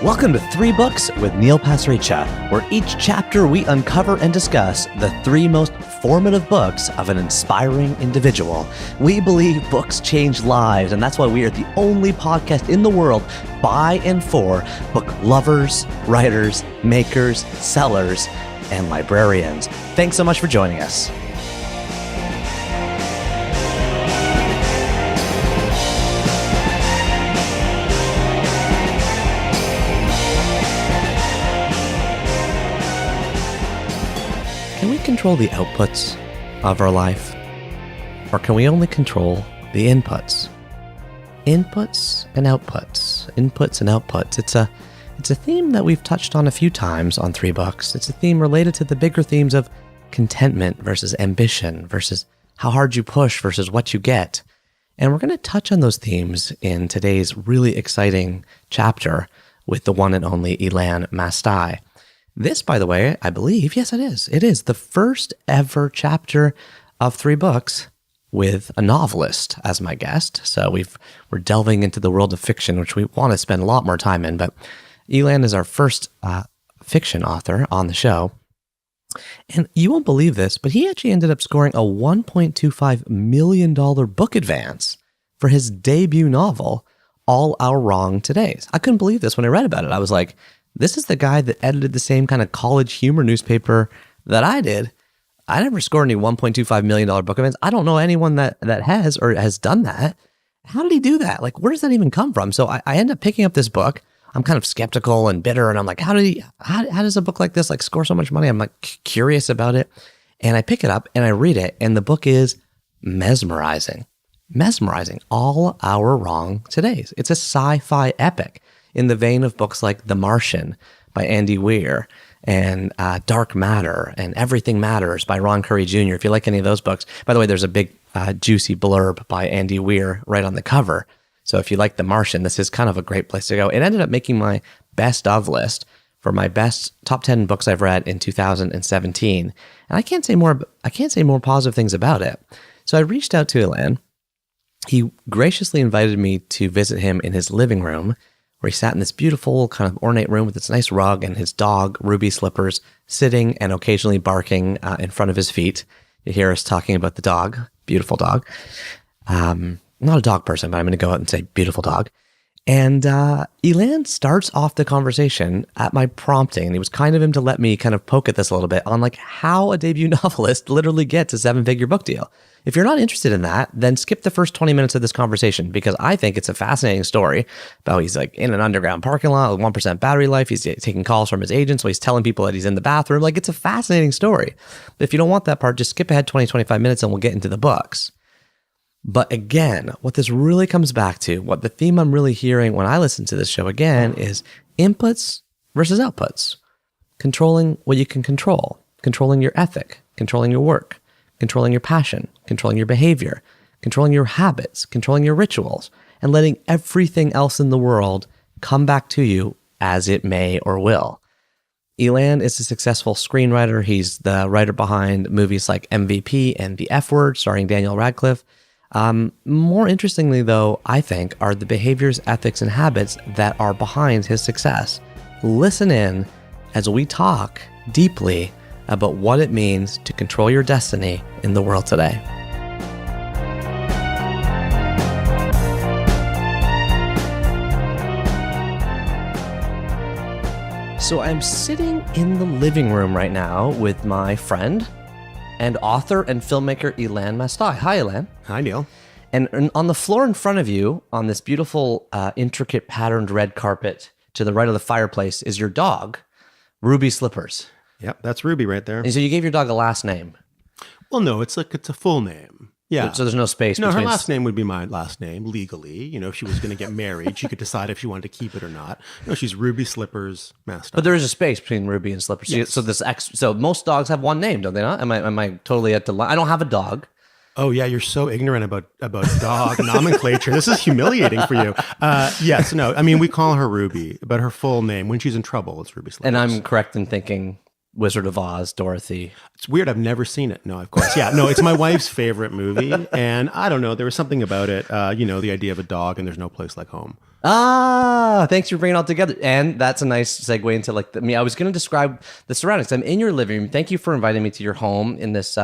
Welcome to 3 Books with Neil Pasricha, where each chapter we uncover and discuss the 3 most formative books of an inspiring individual. We believe books change lives, and that's why we are the only podcast in the world by and for book lovers, writers, makers, sellers, and librarians. Thanks so much for joining us. Can we control the outputs of our life? Or can we only control the inputs? Inputs and outputs. Inputs and outputs. It's a theme that we've touched on a few times on 3 Books. It's a theme related to the bigger themes of contentment versus ambition versus how hard you push versus what you get. And we're going to touch on those themes in today's really exciting chapter with the one and only Elan Mastai. This, by the way, I believe, yes, it is. It is the first ever chapter of 3 Books with a novelist as my guest. So we're delving into the world of fiction, which we want to spend a lot more time in. But Elan is our first fiction author on the show. And you won't believe this, but he actually ended up scoring a $1.25 million book advance for his debut novel, All Our Wrong Todays. I couldn't believe this when I read about it. I was like, this is the guy that edited the same kind of college humor newspaper that I did. I never scored any $1.25 million book events. I don't know anyone that has or has done that. How did he do that? Like, where does that even come from? So I end up picking up this book. I'm kind of skeptical and bitter, and I'm like, how does a book like this like score so much money? I'm like curious about it. And I pick it up and I read it, and the book is mesmerizing. Mesmerizing. All Our Wrong Todays. It's a sci-fi epic in the vein of books like The Martian by Andy Weir and Dark Matter and Everything Matters by Ron Curry Jr. If you like any of those books, by the way, there's a big juicy blurb by Andy Weir right on the cover. So if you like The Martian, this is kind of a great place to go. It ended up making my best of list for my best top 10 books I've read in 2017. And I can't say more positive things about it. So I reached out to Elan. He graciously invited me to visit him in his living room, where he sat in this beautiful kind of ornate room with this nice rug and his dog, Ruby Slippers, sitting and occasionally barking in front of his feet. You hear us talking about the dog, beautiful dog. I'm not a dog person, but I'm going to go out and say beautiful dog. And Elan starts off the conversation at my prompting, and he was kind of him to let me kind of poke at this a little bit on like how a debut novelist literally gets a 7-figure book deal. If you're not interested in that, then skip the first 20 minutes of this conversation, because I think it's a fascinating story about he's like in an underground parking lot with 1% battery life. He's taking calls from his agent, so he's telling people that he's in the bathroom. Like, it's a fascinating story. But if you don't want that part, just skip ahead 20-25 minutes and we'll get into the books. But again, what this really comes back to, what the theme I'm really hearing when I listen to this show again is inputs versus outputs. Controlling what you can control, controlling your ethic, controlling your work, controlling your passion, controlling your behavior, controlling your habits, controlling your rituals, and letting everything else in the world come back to you as it may or will. Elan is a successful screenwriter. He's the writer behind movies like MVP and The F Word, starring Daniel Radcliffe. More interestingly, though, I think, are the behaviors, ethics, and habits that are behind his success. Listen in as we talk deeply about what it means to control your destiny in the world today. So I'm sitting in the living room right now with my friend and author and filmmaker Elan Mastai. Hi, Elan. Hi, Neil. And on the floor in front of you, on this beautiful, intricate patterned red carpet to the right of the fireplace, is your dog, Ruby Slippers. Yep, that's Ruby right there. And so you gave your dog a last name. Well, no, it's a full name. Yeah. So there's no space No, between... her last name would be my last name, legally. You know, if she was going to get married, she could decide if she wanted to keep it or not. No, she's Ruby Slippers Mastai. But there is a space between Ruby and Slippers. Yes. So most dogs have one name, don't they not? Am I totally at the line? I don't have a dog. Oh, yeah, you're so ignorant about dog nomenclature. This is humiliating for you. Yes, no, I mean, we call her Ruby, but her full name, when she's in trouble, it's Ruby Slippers. And I'm correct in thinking Wizard of Oz, Dorothy. It's weird. I've never seen it. No, of course. Yeah, no, it's my wife's favorite movie. And I don't know, there was something about it, the idea of a dog and there's no place like home. Thanks for bringing it all together. And that's a nice segue into like I was going to describe the surroundings. I'm in your living room. Thank you for inviting me to your home in this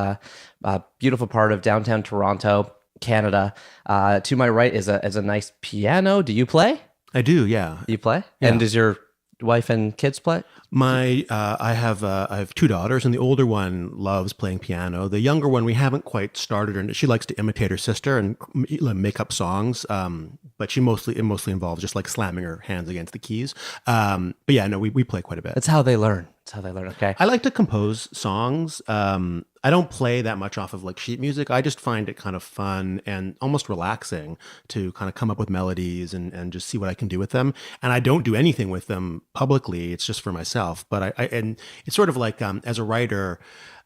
beautiful part of downtown Toronto, Canada. To my right is a nice piano. Do you play? I do, yeah. You play? Yeah. And does your wife and kids play? I have two daughters, and the older one loves playing piano. The younger one, we haven't quite started, and she likes to imitate her sister and make up songs. But it mostly involves just like slamming her hands against the keys. But yeah, no, we play quite a bit. That's how they learn. Okay. I like to compose songs. I don't play that much off of like sheet music. I just find it kind of fun and almost relaxing to kind of come up with melodies and just see what I can do with them. And I don't do anything with them publicly. It's just for myself. But and it's sort of like as a writer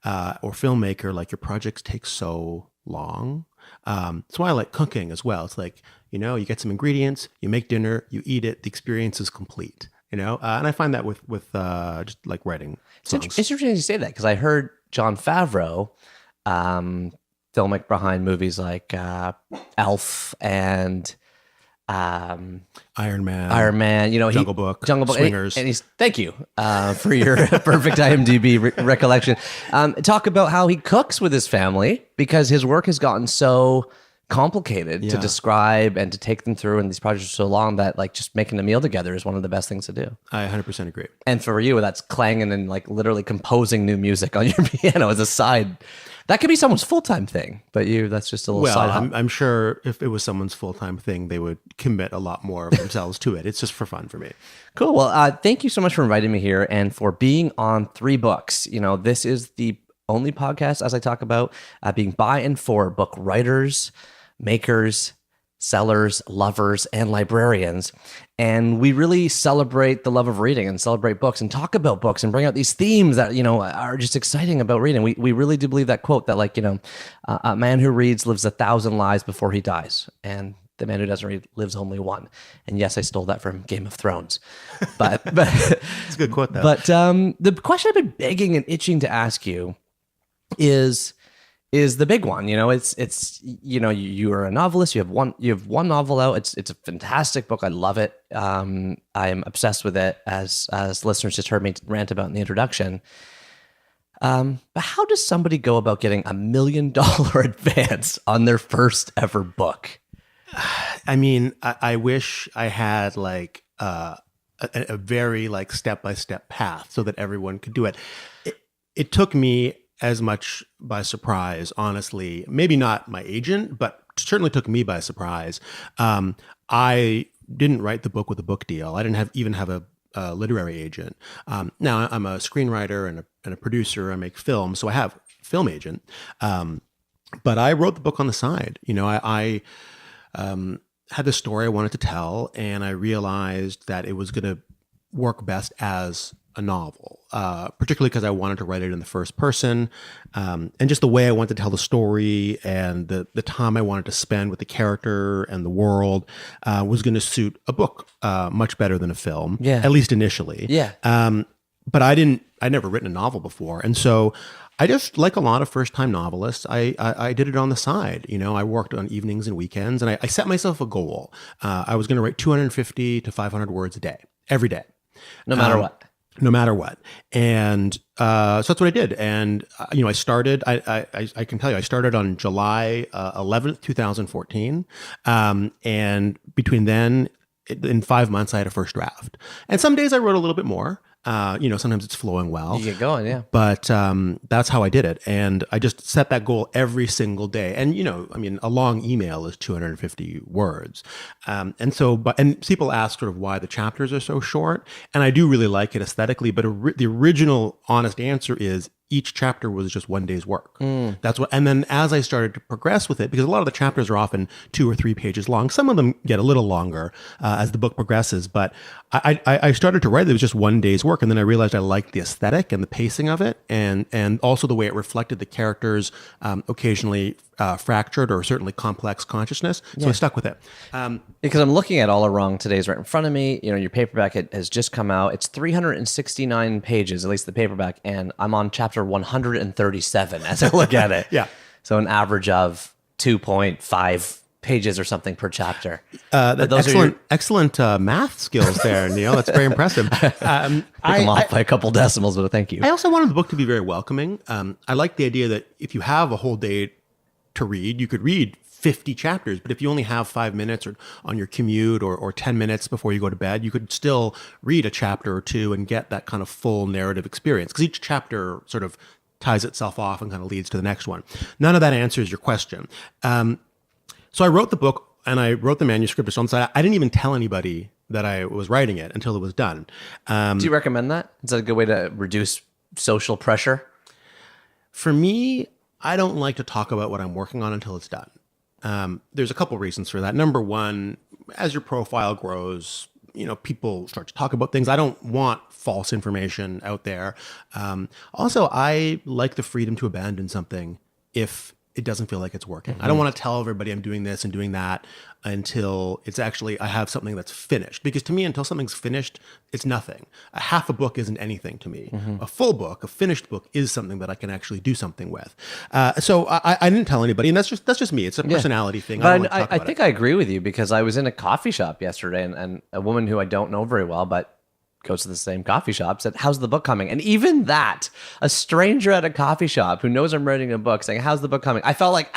or filmmaker, like your projects take so long. That's why I like cooking as well. It's like, you get some ingredients, you make dinner, you eat it, the experience is complete. And I find that with just like writing songs. It's interesting you say that because I heard Jon Favreau, filmic behind movies like Elf and Iron Man, Jungle Book, Swingers, and he's thank you for your perfect IMDb recollection. Talk about how he cooks with his family because his work has gotten so complicated to describe and to take them through, and these projects are so long that like just making a meal together is one of the best things to do. I 100% agree. And for you, that's clanging and like literally composing new music on your piano as a side. That could be someone's full-time thing, but that's just a little side hobby. I'm sure if it was someone's full-time thing, they would commit a lot more of themselves to it. It's just for fun for me. Cool. Well, thank you so much for inviting me here and for being on 3 books. This is the only podcast, as I talk about, being by and for book writers, makers, sellers, lovers, and librarians. And we really celebrate the love of reading and celebrate books and talk about books and bring out these themes that, are just exciting about reading. We really do believe that quote that like, a man who reads lives 1,000 lives before he dies. And the man who doesn't read lives only one. And yes, I stole that from Game of Thrones. But it's a good quote though. But the question I've been begging and itching to ask you is the big one. It's you are a novelist. You have one novel out. It's a fantastic book. I love it. I'm obsessed with it, as listeners just heard me rant about in the introduction. But how does somebody go about getting $1 million advance on their first ever book? I mean, I wish I had like a very like step-by-step path so that everyone could do it. It took me as much by surprise, honestly. Maybe not my agent, but certainly took me by surprise. I didn't write the book with a book deal. I didn't even have a literary agent. Now I'm a screenwriter and a producer. I make films, so I have a film agent. But I wrote the book on the side. I had this story I wanted to tell, and I realized that it was going to work best as a novel, particularly because I wanted to write it in the first person, and just the way I wanted to tell the story and the time I wanted to spend with the character and the world was going to suit a book much better than a film, at least initially. But I'd never written a novel before, and so I just, like a lot of first-time novelists, I did it on the side. I worked on evenings and weekends, and I set myself a goal. I was going to write 250 to 500 words a day, every day. No matter what. No matter what. And so that's what I did. And, I started, I can tell you, I started on July 11th, 2014. And between then, in 5 months, I had a first draft. And some days I wrote a little bit more. Sometimes it's flowing well. You get going, yeah. But that's how I did it. And I just set that goal every single day. And, a long email is 250 words. And people ask sort of why the chapters are so short. And I do really like it aesthetically. But the original honest answer is each chapter was just one day's work. That's what. And then as I started to progress with it, because a lot of the chapters are often 2 or 3 pages long, some of them get a little longer as the book progresses. But I started to write it was just one day's work, and then I realized I liked the aesthetic and the pacing of it, and also the way it reflected the characters' occasionally fractured or certainly complex consciousness. So I stuck with it. Because I'm looking at All Are Wrong Today's right in front of me. Your paperback has just come out. It's 369 pages, at least the paperback, and I'm on chapter 137 as I look at it. Yeah. So an average of 2.5 pages or something per chapter. Excellent math skills there, Neil. That's very impressive. I'm off by a couple decimals, but thank you. I also wanted the book to be very welcoming. I like the idea that if you have a whole day to read, you could read 50 chapters, but if you only have 5 minutes or on your commute or 10 minutes before you go to bed, you could still read a chapter or two and get that kind of full narrative experience, because each chapter sort of ties itself off and kind of leads to the next one. None of that answers your question. So I wrote the book and I wrote the manuscript. So I didn't even tell anybody that I was writing it until it was done. Do you recommend that? Is that a good way to reduce social pressure? For me, I don't like to talk about what I'm working on until it's done. There's a couple reasons for that. Number one, as your profile grows, people start to talk about things. I don't want false information out there. Also, I like the freedom to abandon something if it doesn't feel like it's working. I don't want to tell everybody I'm doing this and doing that until it's actually, I have something that's finished. Because to me, until something's finished, it's nothing. A half a book isn't anything to me. A full book, a finished book, is something that I can actually do something with. So I didn't tell anybody, and that's just me. It's a personality thing. But I think I agree with you, because I was in a coffee shop yesterday, and a woman who I don't know very well, but goes to the same coffee shop, said, "How's the book coming?" And even that, a stranger at a coffee shop who knows I'm writing a book saying, "How's the book coming?" I felt like,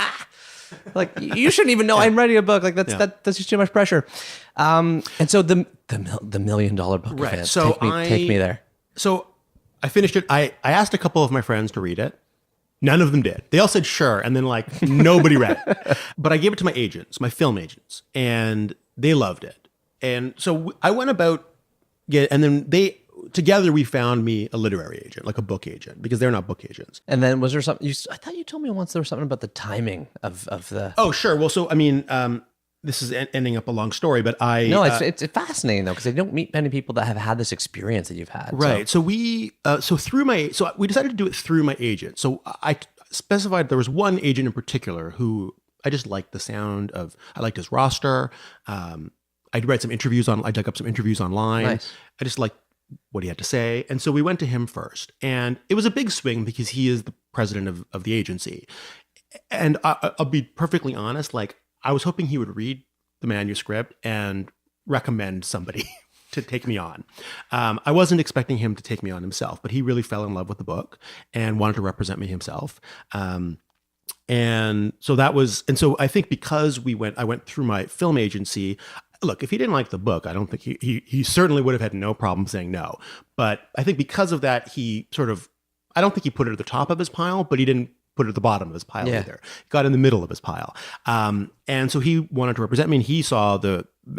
you shouldn't even know I'm writing a book. Like that's just too much pressure. And so the $1 million book, right? event, So take me there. So I finished it. I asked a couple of my friends to read it. None of them did. They all said sure, and then nobody read it. But I gave it to my agents, my film agents, and they loved it. And so I went about. Yeah, and then together we found me a literary agent, like a book agent, because they're not book agents. And then was there something, I thought you told me once there was something about the timing of the... Oh, sure. Well, so, I mean, this is ending up a long story, but No, it's fascinating though, because I don't meet many people that have had this experience that you've had. Right. So we decided to do it through my agent. So I specified there was one agent in particular who I just liked the sound of, I liked his roster. I'd read some interviews I dug up some interviews online. Nice. I just liked what he had to say. And so we went to him first. And it was a big swing because he is the president of the agency. And I'll be perfectly honest, I was hoping he would read the manuscript and recommend somebody to take me on. I wasn't expecting him to take me on himself, but he really fell in love with the book and wanted to represent me himself. And so I think because I went through my film agency. Look, if he didn't like the book, I don't think he certainly would have had no problem saying no. But I think because of that, I don't think he put it at the top of his pile, but he didn't put it at the bottom of his pile either. He got in the middle of his pile. And so he wanted to represent me, and he saw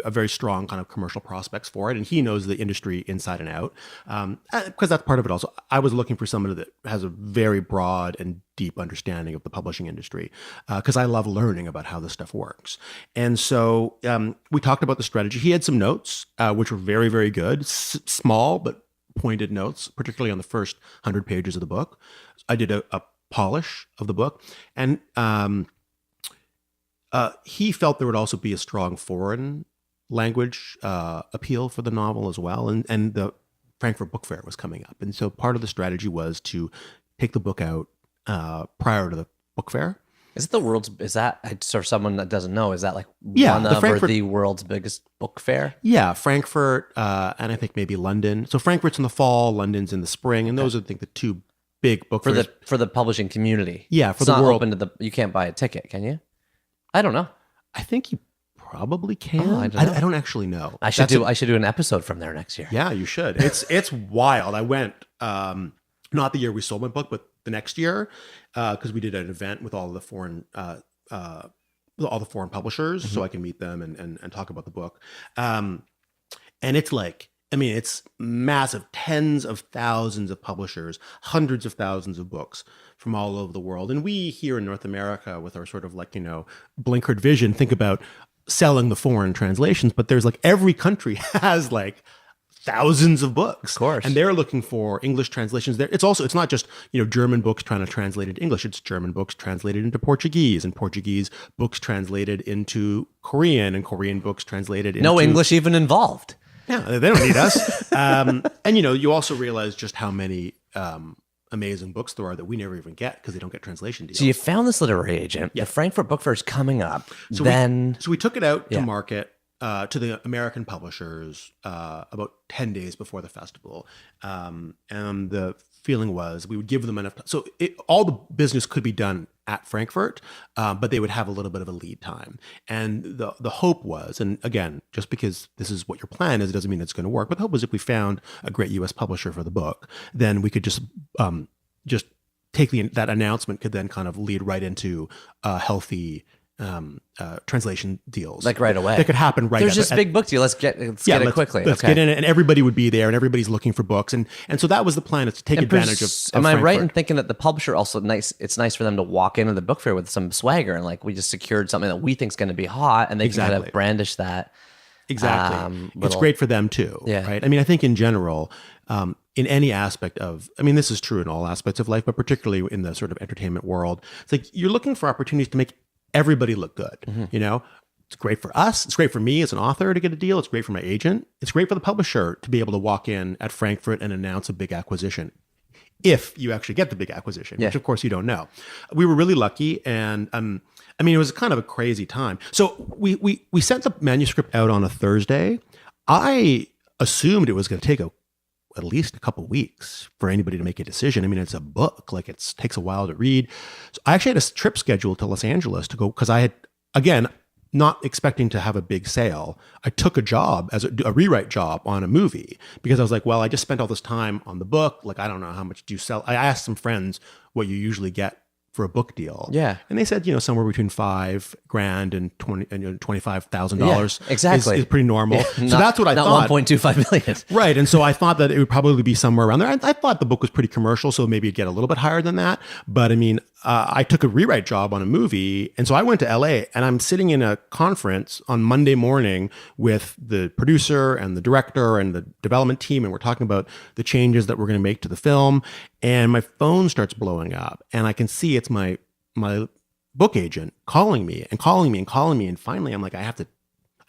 a very strong kind of commercial prospects for it, and he knows the industry inside and out, because that's part of it also. I was looking for somebody that has a very broad and deep understanding of the publishing industry, because I love learning about how this stuff works. And so we talked about the strategy. He had some notes, which were very, very good, small but pointed notes, particularly on the first 100 pages of the book. I did a polish of the book, and he felt there would also be a strong foreign language appeal for the novel as well, and the Frankfurt Book Fair was coming up, and so part of the strategy was to take the book out prior to the book fair. Is that for someone that doesn't know, is that one of the world's biggest book fair? Yeah, Frankfurt, and I think maybe London. So Frankfurt's in the fall, London's in the spring, and those are, I think, the two big book fairs. For the publishing community. Yeah, it's the world. Open to you can't buy a ticket, can you? I don't know. I think you probably can. Oh, I don't actually know. I should do an episode from there next year. Yeah, you should. It's wild. I went not the year we sold my book, but the next year, because we did an event with all the foreign publishers, so I can meet them and talk about the book. And it's it's massive, tens of thousands of publishers, hundreds of thousands of books from all over the world. And we here in North America, with our sort of blinkered vision, think about selling the foreign translations, but there's every country has thousands of books. Of course. And they're looking for English translations there. It's not just, German books trying to translate into English. It's German books translated into Portuguese, and Portuguese books translated into Korean, and Korean books translated into... No English even involved. Yeah, they don't need us. And you also realize just how many amazing bookstore that we never even get because they don't get translation deals. So you found this literary agent. Yeah. The Frankfurt Book Fair is coming up. So we took it out to market to the American publishers about 10 days before the festival. And the feeling was we would give them enough time. So all the business could be done at Frankfurt, but they would have a little bit of a lead time. And the hope was, and again, just because this is what your plan is, it doesn't mean it's going to work. But the hope was if we found a great US publisher for the book, then we could just take that announcement could then kind of lead right into healthy translation deals, like right away. That could happen right. There's this big book deal. Let's get it quickly. Let's get in it, and everybody would be there, and everybody's looking for books, and so that was the plan, is to take advantage of. Am I Frankfurt. right in thinking that the publisher also It's nice for them to walk into the book fair with some swagger, and like we just secured something that we think is going to be hot, and they can kind of brandish that. Exactly, it's great for them too. Yeah. Right. I mean, I think in general. In any aspect of, I mean, this is true in all aspects of life, but particularly in the sort of entertainment world, it's like you're looking for opportunities to make everybody look good. Mm-hmm. You know, it's great for us. It's great for me as an author to get a deal. It's great for my agent. It's great for the publisher to be able to walk in at Frankfurt and announce a big acquisition. If you actually get the big acquisition, which of course you don't know. We were really lucky, and I mean, it was kind of a crazy time. So we sent the manuscript out on a Thursday. I assumed it was going to take at least a couple weeks for anybody to make a decision. I mean, it's a book, like it takes a while to read. So I actually had a trip scheduled to Los Angeles to go, because I had, again, not expecting to have a big sale. I took a job as a rewrite job on a movie because I was like, well, I just spent all this time on the book. Like, I don't know how much do you sell. I asked some friends what you usually get for a book deal. Yeah. And they said, somewhere between $5,000 and $25,000. Yeah, exactly. Is pretty normal. Yeah, so that's what I thought. Not 1.25 million. Right. And so I thought that it would probably be somewhere around there. I thought the book was pretty commercial, so maybe it'd get a little bit higher than that. But I mean, I took a rewrite job on a movie. And so I went to LA, and I'm sitting in a conference on Monday morning with the producer and the director and the development team. And we're talking about the changes that we're going to make to the film. And my phone starts blowing up, and I can see it's my book agent calling me. And finally I'm like, I think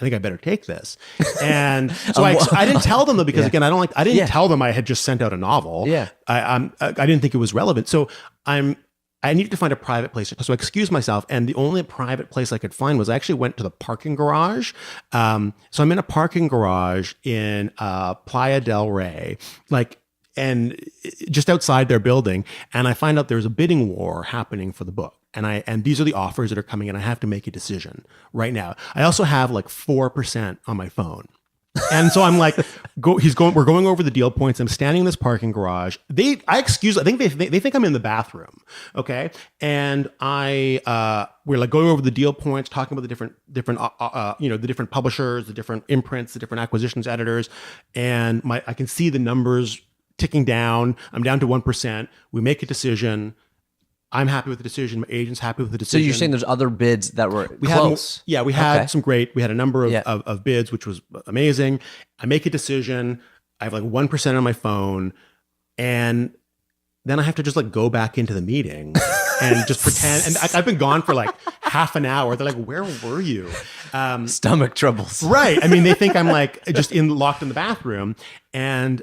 I better take this. And so I didn't tell them though, because again, I didn't tell them I had just sent out a novel. Yeah. I didn't think it was relevant. So I needed to find a private place. So I excused myself, and the only private place I could find was I actually went to the parking garage. So I'm in a parking garage in Playa del Rey, and just outside their building, and I find out there's a bidding war happening for the book. And these are the offers that are coming in. I have to make a decision right now. I also have 4% on my phone. And so I'm like, we're going over the deal points. I'm standing in this parking garage. I think they think I'm in the bathroom. Okay. And we're going over the deal points, talking about the different, the different publishers, the different imprints, the different acquisitions editors. And I can see the numbers ticking down. I'm down to 1%. We make a decision. I'm happy with the decision. My agent's happy with the decision. So you're saying there's other bids that were close? We had we had a number of bids, which was amazing. I make a decision. I have 1% on my phone, and then I have to just go back into the meeting and just pretend. And I've been gone for half an hour. They're like, "Where were you?" Stomach troubles. Right. I mean, they think I'm just locked in the bathroom, and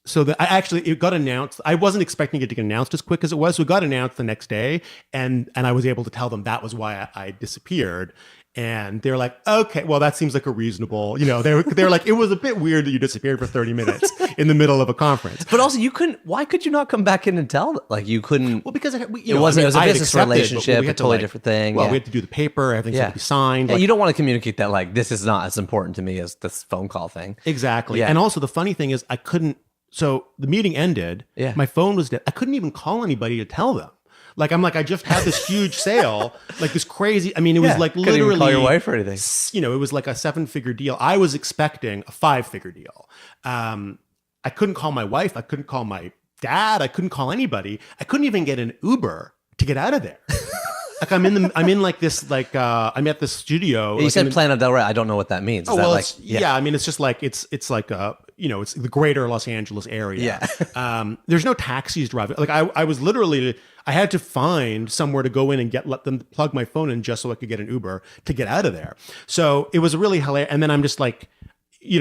so it got announced. I wasn't expecting it to get announced as quick as it was. So it got announced the next day, and I was able to tell them that was why I disappeared. And they're like, okay, well, that seems like a reasonable, they're like, it was a bit weird that you disappeared for 30 minutes in the middle of a conference. But also why could you not come back in and tell? You couldn't. Well, because it was a business relationship, a totally different thing. Well, we had to do the paper, everything's had to be signed. Yeah, you don't want to communicate that this is not as important to me as this phone call thing. Exactly. Yeah. And also the funny thing is so the meeting ended. Yeah. My phone was dead. I couldn't even call anybody to tell them. I just had this huge sale, this crazy. I mean, it was literally couldn't even call your wife or anything. It was a 7-figure deal. I was expecting a 5-figure deal. I couldn't call my wife. I couldn't call my dad. I couldn't call anybody. I couldn't even get an Uber to get out of there. I'm at this studio. You said Playa del Rey. I don't know what that means. Is I mean, it's just it's the greater Los Angeles area. Yeah. There's no taxis driving. I was literally, I had to find somewhere to go in and let them plug my phone in just so I could get an Uber to get out of there. So it was really hilarious. And then I'm just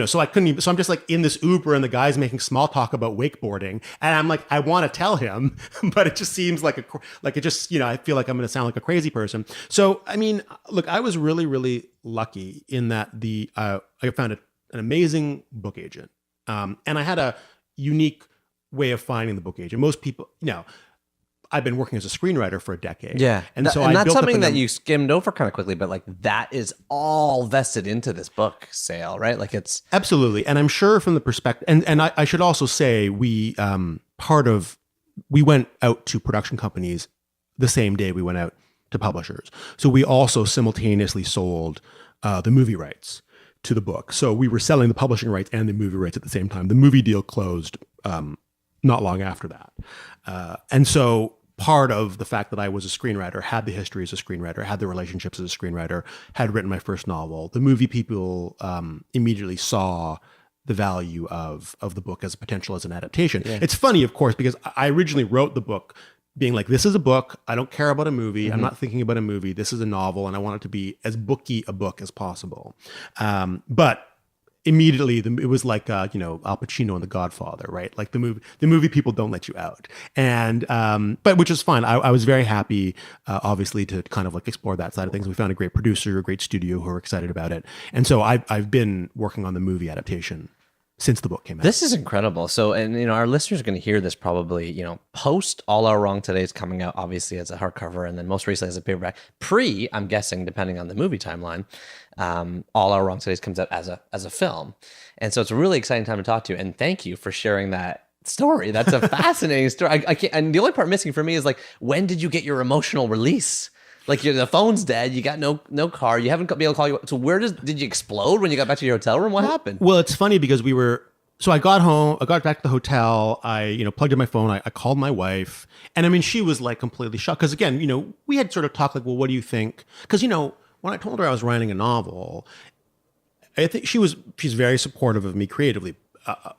so I couldn't even, so I'm just like in this Uber and the guy's making small talk about wakeboarding. And I'm like, I want to tell him, but it just seems like I feel like I'm going to sound like a crazy person. So, I mean, look, I was really, really lucky in that I found an amazing book agent. And I had a unique way of finding the book agent. Most people, I've been working as a screenwriter for a decade. Yeah. And so that's something that you skimmed over kind of quickly, but like that is all vested into this book sale, right? Like it's absolutely. And I'm sure from the perspective, and I should also say we went out to production companies the same day we went out to publishers. So we also simultaneously sold the movie rights to the book. So we were selling the publishing rights and the movie rights at the same time. The movie deal closed not long after that. And so part of the fact that I was a screenwriter, had the history as a screenwriter, had the relationships as a screenwriter, had written my first novel, the movie people immediately saw the value of the book as a potential as an adaptation. Yeah. It's funny, of course, because I originally wrote the book being like, this is a book. I don't care about a movie. I'm not thinking about a movie. This is a novel, and I want it to be as booky a book as possible. But immediately it was like Al Pacino in The Godfather, right? Like the movie people don't let you out, and but which is fine. I was very happy, obviously, to kind of like explore that side of things. We found a great producer, a great studio who are excited about it, and so I've been working on the movie adaptation since the book came out. This is incredible. So, and our listeners are going to hear this probably, post All Are Wrong Today is coming out, obviously as a hardcover, and then most recently as a paperback. I'm guessing, depending on the movie timeline, All Are Wrong Today comes out as a film, and so it's a really exciting time to talk to you. And thank you for sharing that story. That's a fascinating story. I can't, and the only part missing for me is like, when did you get your emotional release? Like the phone's dead, you got no car, you haven't been able to call you. So did you explode when you got back to your hotel room? What happened? Well, it's funny because so I got home, I got back to the hotel, I plugged in my phone, I called my wife, and I mean, she was like completely shocked. Because again, we had sort of talked like, well, what do you think? Because when I told her I was writing a novel, I think she's very supportive of me creatively.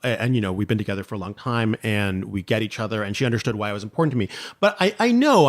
And we've been together for a long time and we get each other, and she understood why it was important to me. But I know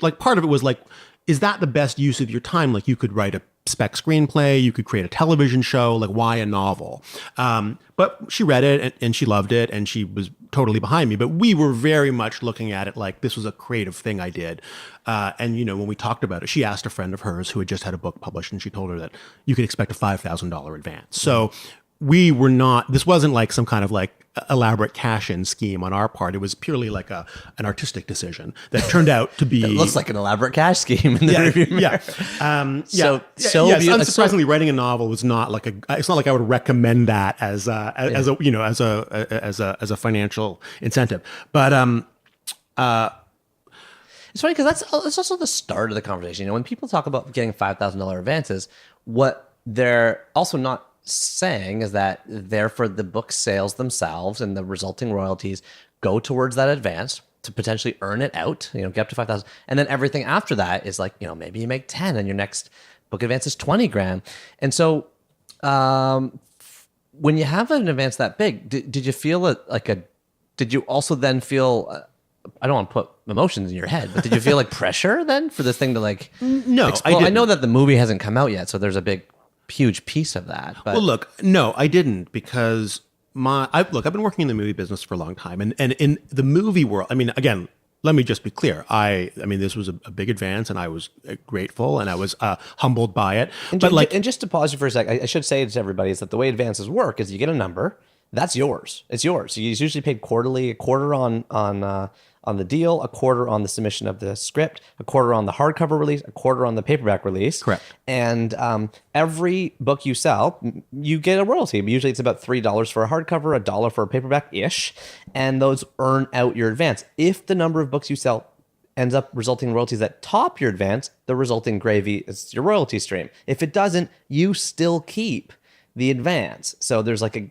like part of it was like, is that the best use of your time? Like you could write a spec screenplay, you could create a television show, like why a novel? But she read it and she loved it and she was totally behind me. But we were very much looking at it like this was a creative thing I did. And when we talked about it, she asked a friend of hers who had just had a book published, and she told her that you could expect a $5,000 advance. So this wasn't like some kind of like elaborate cash-in scheme on our part. It was purely like an artistic decision that turned out to be. It looks like an elaborate cash scheme in the review. Yeah. Unsurprisingly, writing a novel was not like it's not like I would recommend that as a as a financial incentive. But it's funny because that's also the start of the conversation. When people talk about getting $5,000 advances, what they're also not saying is that therefore the book sales themselves and the resulting royalties go towards that advance to potentially earn it out, get up to 5,000. And then everything after that is like, maybe you make 10 and your next book advance is 20 grand. And so when you have an advance that big, did you feel did you also then feel, I don't want to put emotions in your head, but did you feel like pressure then for this thing to like No, explode? I know that the movie hasn't come out yet, so there's a huge piece of that. But well, look, no, I didn't, because I've been working in the movie business for a long time, and in the movie world, I mean, again, let me just be clear. I mean, this was a big advance, and I was grateful, and I was humbled by it. And just to pause you for a sec, I should say to everybody is that the way advances work is you get a number, that's yours. It's yours. So it's usually paid quarterly, a quarter on the deal, a quarter on the submission of the script, a quarter on the hardcover release, a quarter on the paperback release. Correct. And every book you sell, you get a royalty. Usually it's about $3 for a hardcover, $1 for a paperback-ish, and those earn out your advance. If the number of books you sell ends up resulting in royalties that top your advance, the resulting gravy is your royalty stream. If it doesn't, you still keep the advance. So there's like a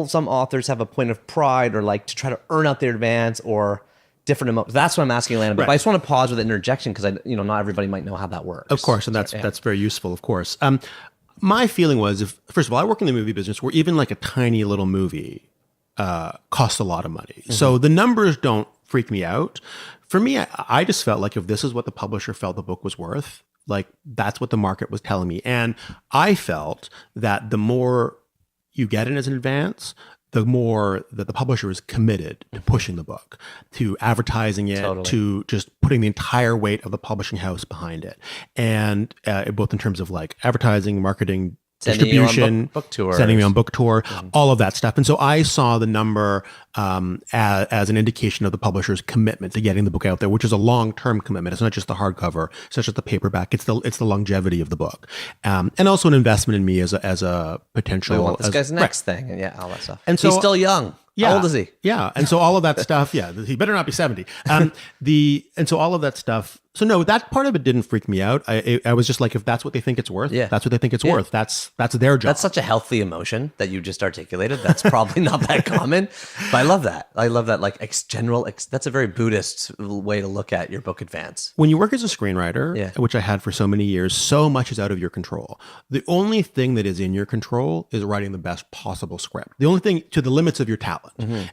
some authors have a point of pride or like to try to earn out their advance or different emotions. That's what I'm asking Elan about. Right. But I just want to pause with an interjection because not everybody might know how that works. Of course, and that's very useful, of course. My feeling was, first of all, I work in the movie business where even like a tiny little movie costs a lot of money. Mm-hmm. So the numbers don't freak me out. For me, I just felt like if this is what the publisher felt the book was worth, Like that's what the market was telling me. And I felt that the more you get in as an advance, the more that the publisher is committed to pushing the book, to advertising it, Totally. to just putting the entire weight of the publishing house behind it. And both in terms of like advertising, marketing, Sending you on distribution, book tours. sending me on book tour, all of that stuff. And so I saw the number as an indication of the publisher's commitment to getting the book out there, which is a long-term commitment. It's not just the hardcover, it's not just the paperback. It's the longevity of the book, and also an investment in me as a potential. We want this guy's next thing, and all that stuff. And so he's still young. Yeah, How old is he? Yeah, and so all of that stuff. Yeah, he better not be 70. And so all of that stuff. So no, that part of it didn't freak me out. I was just like, if that's what they think it's worth, that's what they think it's worth. That's their job. That's such a healthy emotion that you just articulated. That's probably not that common, but I love that. I love that. Like that's a very Buddhist way to look at your book advance. When you work as a screenwriter, which I had for so many years, so much is out of your control. The only thing that is in your control is writing the best possible script. The only thing to the limits of your talent.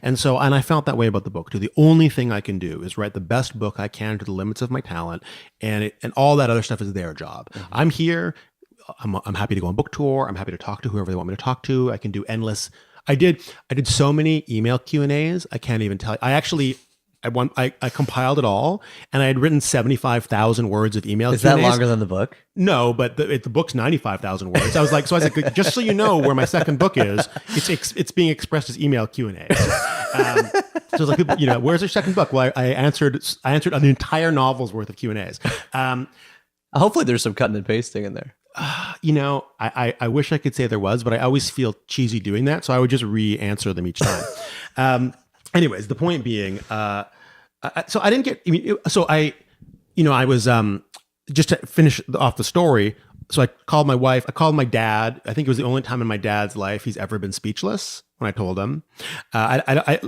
And I felt that way about the book too. The only thing I can do is write the best book I can to the limits of my talent, and all that other stuff is their job. I'm here. I'm happy to go on book tour. I'm happy to talk to whoever they want me to talk to. I can do endless. I did so many email Q&As. I can't even tell you. I compiled it all, and I had written 75,000 words of email. Is that longer than the book? No, but the book's 95,000 words. I was like, just so you know where my second book is, it's being expressed as email Q&A. So it's like, people, where's your second book? Well, I answered an entire novel's worth of Q&As. Hopefully, there's some cutting and pasting in there. I wish I could say there was, but I always feel cheesy doing that, so I would just re-answer them each time. Anyways, the point being, so I didn't get. I was just to finish off the story. So I called my wife. I called my dad. I think it was the only time in my dad's life he's ever been speechless when I told him.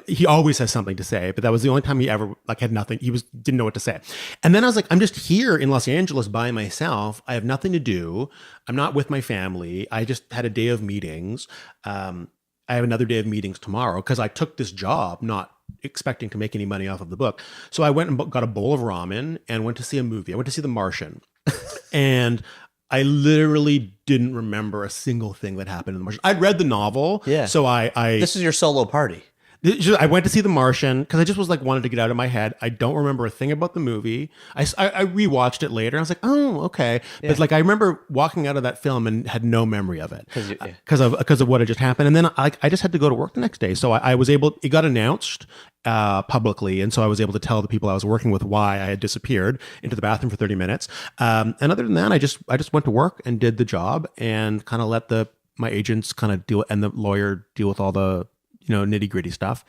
He always has something to say, but that was the only time he ever had nothing. He didn't know what to say. And then I was like, I'm just here in Los Angeles by myself. I have nothing to do. I'm not with my family. I just had a day of meetings. I have another day of meetings tomorrow because I took this job not expecting to make any money off of the book. So I went and got a bowl of ramen and went to see a movie. I went to see The Martian. And I literally didn't remember a single thing that happened in The Martian. I'd read the novel. Yeah. So This is your solo party. I went to see The Martian because I just was wanted to get out of my head. I don't remember a thing about the movie. I rewatched it later. And I was like, oh, okay. Yeah. But I remember walking out of that film and had no memory of it because of what had just happened. And then I just had to go to work the next day. So it got announced publicly. And so I was able to tell the people I was working with why I had disappeared into the bathroom for 30 minutes. And other than that, I just went to work and did the job and kind of let my agents kind of deal and the lawyer deal with all the nitty gritty stuff.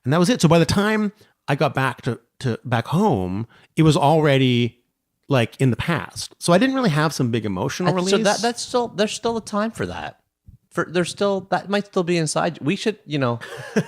And that was it. So by the time I got back to back home, it was already in the past. So I didn't really have some big emotional release. So there's still a time for that. That might still be inside. We should,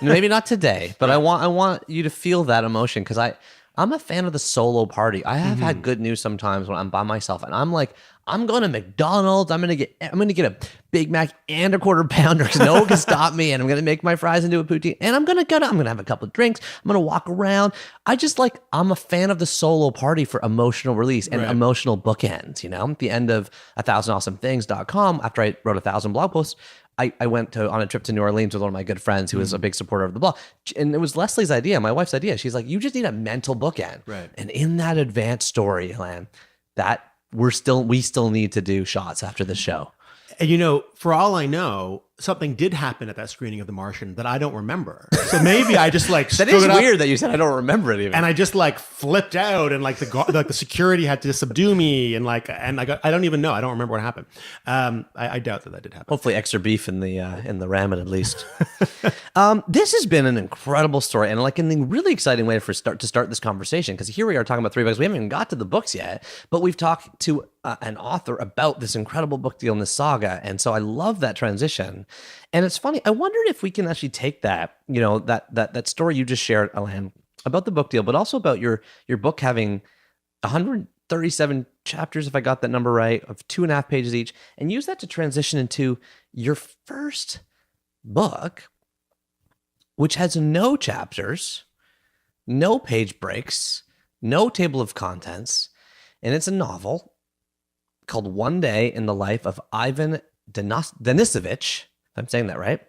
maybe not today, but I want you to feel that emotion because I'm a fan of the solo party. I have had good news sometimes when I'm by myself and I'm like, I'm going to McDonald's. I'm going to get a Big Mac and a quarter pounder because no one can stop me. And I'm going to make my fries into a poutine. And I'm going to have a couple of drinks. I'm going to walk around. I'm a fan of the solo party for emotional release and emotional bookends. At the end of 1000awesomethings.com, after I wrote 1,000 blog posts, I went on a trip to New Orleans with one of my good friends who was a big supporter of the blog. And it was Leslie's idea, my wife's idea. She's like, you just need a mental bookend. Right. And in that advanced story, Elan, we still need to do shots after the show. And for all I know, something did happen at that screening of The Martian that I don't remember. So maybe I just that is weird that you said I don't remember it even. And I just flipped out and the security had to subdue me and I don't even know. I don't remember what happened. I doubt that did happen. Hopefully extra beef in the ramen at least. This has been an incredible story and in a really exciting way to start this conversation because here we are talking about 3 books. We haven't even got to the books yet, but we've talked to an author about this incredible book deal in this saga. And so I love that transition. And it's funny. I wondered if we can actually take that, that story you just shared, Elan, about the book deal, but also about your book having 137 chapters, if I got that number right, of 2.5 pages each, and use that to transition into your first book, which has no chapters, no page breaks, no table of contents, and it's a novel. called One Day in the Life of Ivan Denisovich, if I'm saying that right,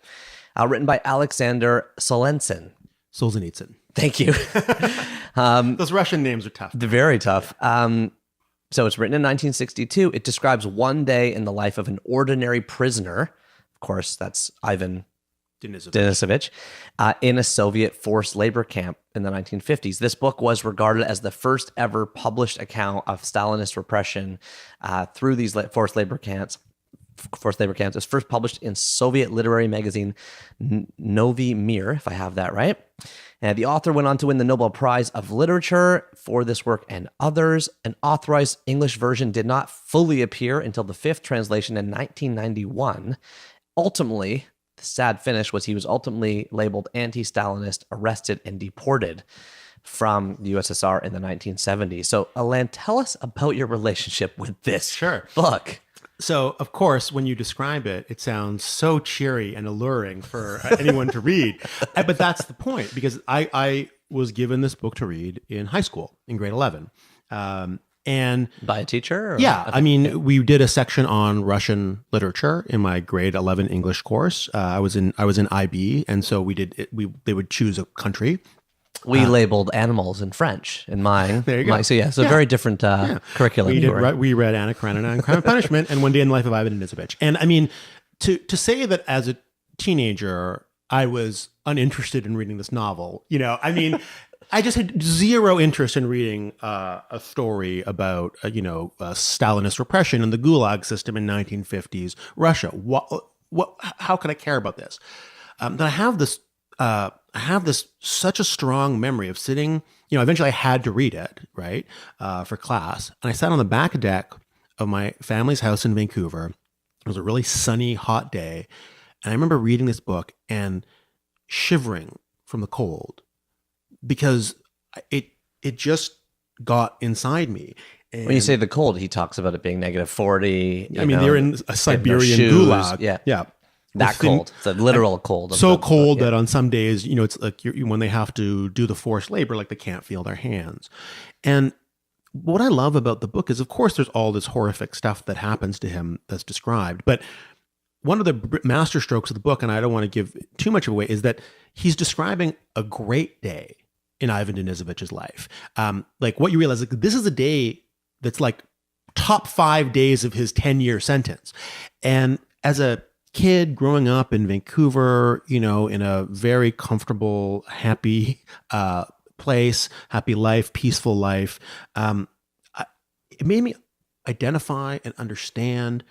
written by Alexander Solzhenitsyn. Solzhenitsyn. Thank you. Those Russian names are tough. They're very tough. So it's written in 1962. It describes one day in the life of an ordinary prisoner. Of course, that's Ivan Denisovich, in a Soviet forced labor camp in the 1950s. This book was regarded as the first ever published account of Stalinist repression through these forced labor camps. It was first published in Soviet literary magazine Novy Mir, if I have that right. And the author went on to win the Nobel Prize of Literature for this work and others. An authorized English version did not fully appear until the fifth translation in 1991. Ultimately, the sad finish was he was ultimately labeled anti-Stalinist, arrested, and deported from the USSR in the 1970s. So, Elan, tell us about your relationship with this book. So, of course, when you describe it, it sounds so cheery and alluring for anyone to read. But that's the point, because I was given this book to read in high school, in grade 11. And by a teacher? Or yeah. I mean, we did a section on Russian literature in my grade 11 English course. I was in IB. And so they would choose a country. We labeled animals in French in mine. There you go. So very different curriculum. We read Anna Karenina and Crime and Punishment and One Day in the Life of Ivan Denisovich. And I mean, to say that as a teenager, I was uninterested in reading this novel, I mean, I just had zero interest in reading a story about, Stalinist repression and the Gulag system in 1950s Russia. How could I care about this? Then I have this such a strong memory of sitting, eventually I had to read it, right, for class. And I sat on the back deck of my family's house in Vancouver. It was a really sunny, hot day. And I remember reading this book and shivering from the cold because it just got inside me. And when you say the cold, he talks about it being negative 40. They're in a Siberian gulag. Yeah. That cold. It's a literal cold. So cold that on some days, it's like when they have to do the forced labor, like they can't feel their hands. And what I love about the book is, of course, there's all this horrific stuff that happens to him that's described. But one of the master strokes of the book, and I don't want to give too much away, is that he's describing a great day in Ivan Denisovich's life. Like what you realize, like this is a day that's like top 5 days of his 10-year sentence. And as a kid growing up in Vancouver, in a very comfortable, happy place, happy life, peaceful life, it made me identify and understand.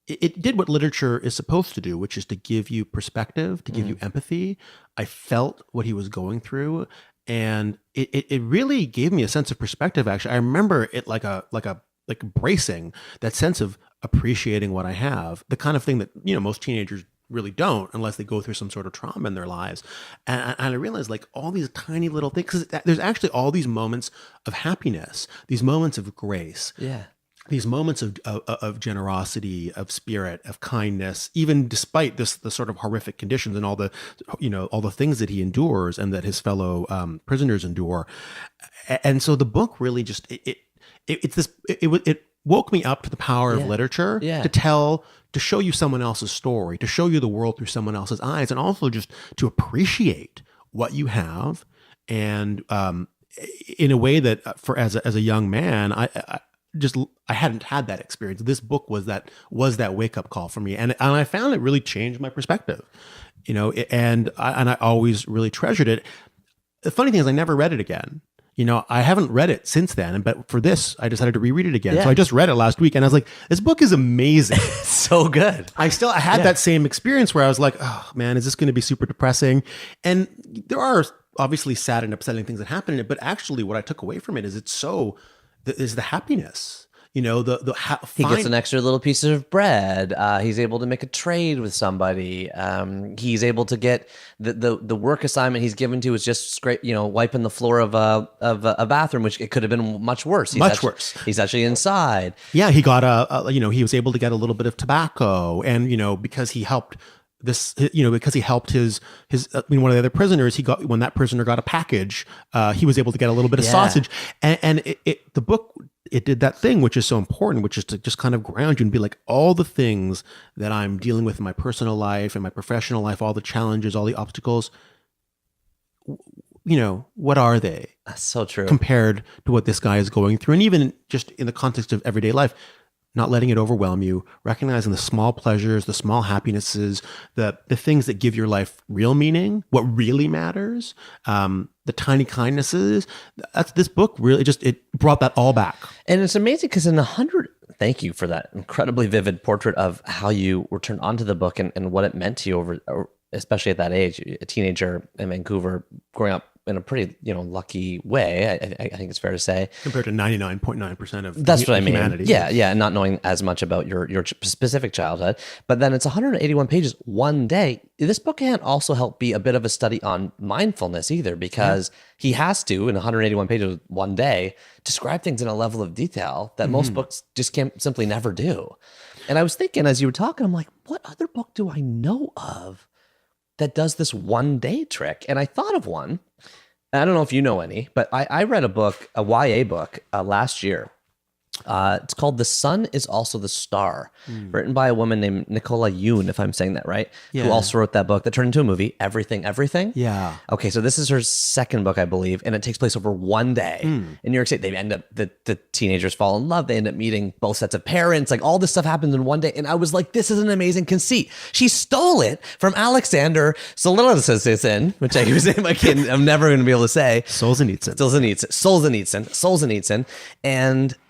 It did what literature is supposed to do, which is to give you perspective, to give you empathy. I felt what he was going through, and it really gave me a sense of perspective. Actually, I remember it like bracing that sense of appreciating what I have, the kind of thing that most teenagers really don't unless they go through some sort of trauma in their lives. And I realized like all these tiny little things, because there's actually all these moments of happiness, these moments of grace. Yeah. These moments of generosity, of spirit, of kindness, even despite the sort of horrific conditions and all the things that he endures and that his fellow prisoners endure. And so the book really just it woke me up to the power of literature to show you someone else's story, to show you the world through someone else's eyes, and also just to appreciate what you have. And in a way that as a young man, I hadn't had that experience. This book was that wake up call for me, and I found it really changed my perspective, and I always really treasured it. The funny thing is, I never read it again. I haven't read it since then, but for this, I decided to reread it again. Yeah. So I just read it last week, and I was like, this book is amazing. So good. I had that same experience where I was like, oh man, is this going to be super depressing? And there are obviously sad and upsetting things that happen in it, but actually what I took away from it is is the happiness. He gets an extra little piece of bread. He's able to make a trade with somebody. He's able to get the work assignment he's given to is just wiping the floor of a bathroom, which it could have been much worse. Worse. He's actually inside. Yeah, he got he was able to get a little bit of tobacco, and because he helped because he helped his one of the other prisoners, when that prisoner got a package, he was able to get a little bit of sausage, and the book it did that thing which is so important, which is to just kind of ground you and be like, all the things that I'm dealing with in my personal life and my professional life, all the challenges, all the obstacles, what are they? That's so true. Compared to what this guy is going through. And even just in the context of everyday life, not letting it overwhelm you, recognizing the small pleasures, the small happinesses, the things that give your life real meaning, what really matters, the tiny kindnesses. This book really it brought that all back. And it's amazing because thank you for that incredibly vivid portrait of how you were turned onto the book and what it meant to you especially at that age, a teenager in Vancouver, growing up in a pretty, lucky way. I think it's fair to say, compared to 99.9% of that's what humanity. I mean. Yeah, and not knowing as much about your specific childhood. But then it's 181 pages one day. This book can't also help be a bit of a study on mindfulness either, because he has to, in 181 pages one day, describe things in a level of detail that most books just can't simply never do. And I was thinking as you were talking, I'm like, what other book do I know of that does this one day trick? And I thought of one. I don't know if you know any, but I read a YA book last year. It's called The Sun is Also the Star, written by a woman named Nicola Yoon, if I'm saying that right, who also wrote that book that turned into a movie, Everything, Everything. Yeah. Okay, so this is her second book, I believe, and it takes place over one day in New York City. They end up, the teenagers fall in love. They end up meeting both sets of parents. Like, all this stuff happens in one day. And I was like, this is an amazing conceit. She stole it from Alexander Solzhenitsyn, which I'm never going to be able to say. Solzhenitsyn.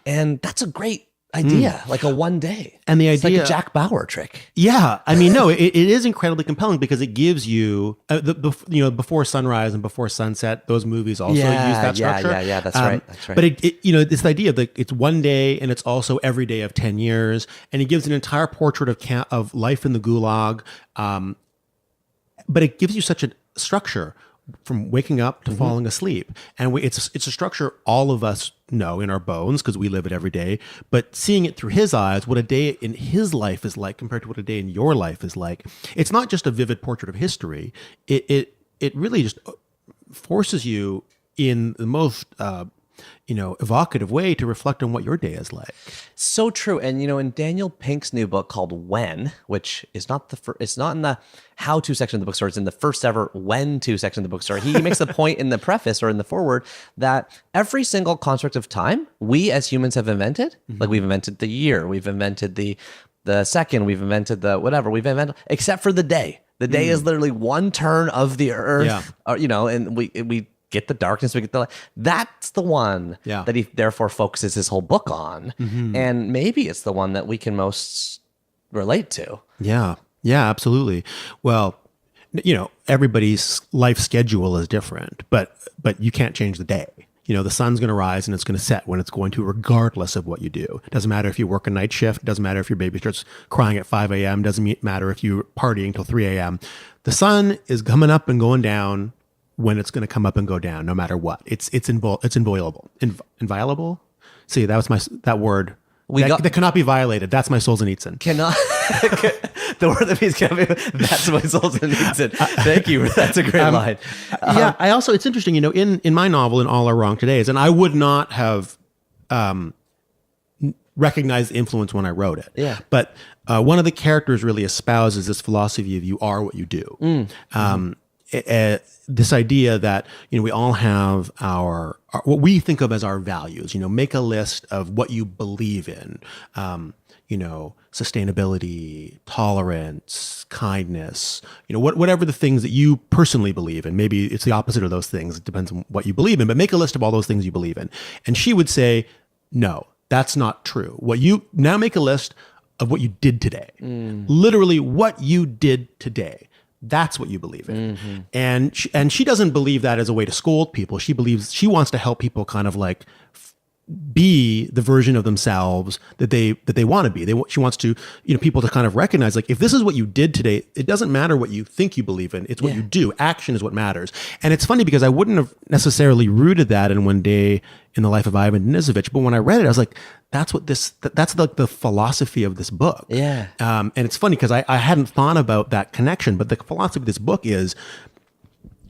And that's a great idea, like a one day. And the it's idea, like a Jack Bauer trick. Yeah, I mean, no, it is incredibly compelling because it gives you before sunrise and before sunset. Those movies also use that structure. Yeah, that's right. That's right. But it's the idea that it's one day and it's also every day of 10 years, and it gives an entire portrait of life in the gulag. But it gives you such a structure from waking up to falling asleep, and it's a structure all of us know in our bones because we live it every day. But seeing it through his eyes, what a day in his life is like compared to what a day in your life is like, it's not just a vivid portrait of history. It really just forces you in the most evocative way to reflect on what your day is like. So true. And in Daniel Pink's new book called When, which is not it's not in the how-to section of the bookstore, it's in the first ever when-to section of the bookstore. He makes the point in the preface or in the foreword that every single construct of time we as humans have invented, like we've invented the year, we've invented the second, we've invented the whatever, we've invented, except for the day. The day is literally one turn of the earth, and we get the darkness, we get the light. That's the one that he therefore focuses his whole book on. And maybe it's the one that we can most relate to. Yeah, absolutely. Well, everybody's life schedule is different, but you can't change the day. The sun's going to rise and it's going to set when it's going to, regardless of what you do. It doesn't matter if you work a night shift. It doesn't matter if your baby starts crying at 5 a.m. It doesn't matter if you're partying till 3 a.m. The sun is coming up and going down when it's going to come up and go down, no matter what. It's inviolable. Inviolable? See, that was that word. That cannot be violated. That's my Solzhenitsyn. Cannot. The word that means cannot be. That's my Solzhenitsyn. Thank you. That's a great line. I also, it's interesting, in my novel, In All Are Wrong Todays, and I would not have recognized the influence when I wrote it. Yeah. But one of the characters really espouses this philosophy of you are what you do. This idea that we all have our what we think of as our values. Make a list of what you believe in. Sustainability, tolerance, kindness. Whatever the things that you personally believe in. Maybe it's the opposite of those things. It depends on what you believe in. But make a list of all those things you believe in. And she would say, no, that's not true. Now make a list of what you did today. Literally what you did today. That's what you believe in. And she doesn't believe that as a way to scold people. She wants to help people kind of like be the version of themselves that they want to be. She wants to, people to kind of recognize, like, if this is what you did today, it doesn't matter what you think you believe in. It's what you do. Action is what matters. And it's funny because I wouldn't have necessarily rooted that in One Day in the Life of Ivan Denisovich, but when I read it, I was like, that's like the philosophy of this book. Yeah. And it's funny because I hadn't thought about that connection, but the philosophy of this book is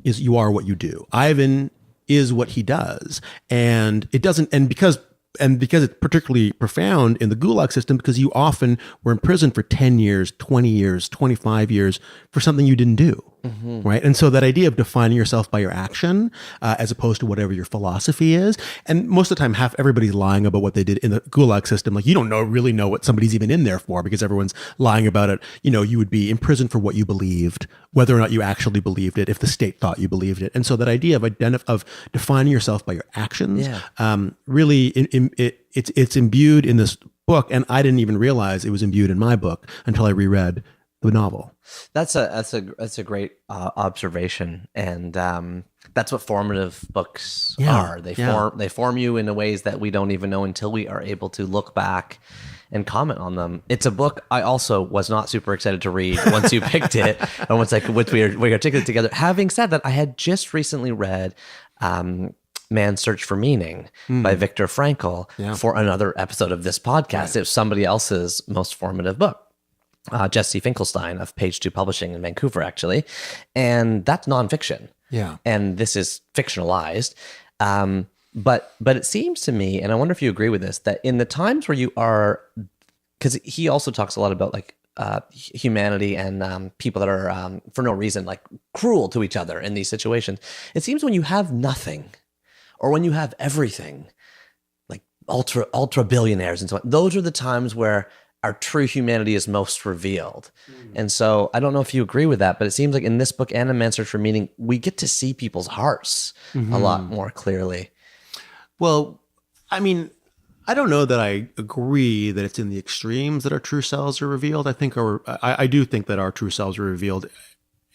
you are what you do. Ivan is what he does, and it doesn't. And because and because it's particularly profound in the Gulag system, because you often were in prison for 10 years, 20 years, 25 years for something you didn't do. Right. And so that idea of defining yourself by your action, as opposed to whatever your philosophy is. And most of the time, half everybody's lying about what they did in the Gulag system. Like, you don't really know what somebody's even in there for, because everyone's lying about it. You would be imprisoned for what you believed, whether or not you actually believed it, if the state thought you believed it. And so that idea of defining yourself by your actions, really, it's imbued in this book. And I didn't even realize it was imbued in my book until I reread the novel. That's a great observation, and that's what formative books are. They form you in ways that we don't even know until we are able to look back and comment on them. It's a book I also was not super excited to read once you picked it, and once we articulated together. Having said that, I had just recently read Man's Search for Meaning by Viktor Frankl for another episode of this podcast. Right. It was somebody else's most formative book. Jesse Finkelstein of Page 2 Publishing in Vancouver, actually. And that's nonfiction. Yeah. And this is fictionalized. But it seems to me, and I wonder if you agree with this, that in the times where you are, because he also talks a lot about like humanity and people that are for no reason like cruel to each other in these situations. It seems when you have nothing or when you have everything, like ultra billionaires and so on, those are the times where our true humanity is most revealed. And so I don't know if you agree with that, but it seems like in this book and in Man's Search for Meaning, we get to see people's hearts a lot more clearly. Well, I mean, I don't know that I agree that it's in the extremes that our true selves are revealed. I do think that our true selves are revealed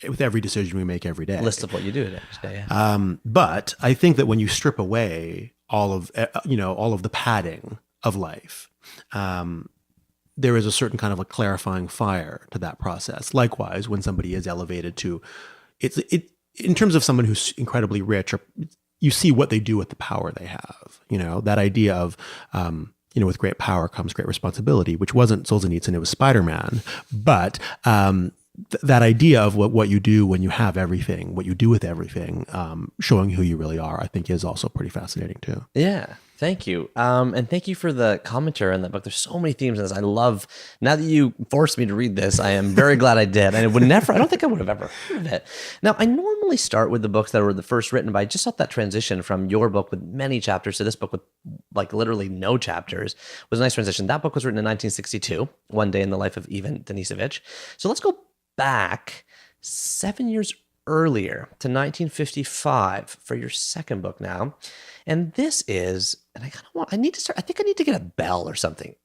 with every decision we make every day. List of what you do every day. Yeah. But I think that when you strip away all of the padding of life, there is a certain kind of a clarifying fire to that process. Likewise, when somebody is elevated to in terms of someone who's incredibly rich, or you see what they do with the power they have. That idea of, with great power comes great responsibility, which wasn't Solzhenitsyn, it was Spider-Man. But that idea of what you do when you have everything, what you do with everything, showing who you really are, I think is also pretty fascinating too. Yeah. Thank you. And thank you for the commentary in that book. There's so many themes in this. I love, now that you forced me to read this, I am very glad I did. And I don't think I would have ever heard of it. Now, I normally start with the books that were the first written, but I just thought that transition from your book with many chapters to this book with like literally no chapters was a nice transition. That book was written in 1962, One Day in the Life of Ivan Denisovich. So let's go back 7 years earlier to 1955 for your second book now. And this is, and I think I need to get a bell or something,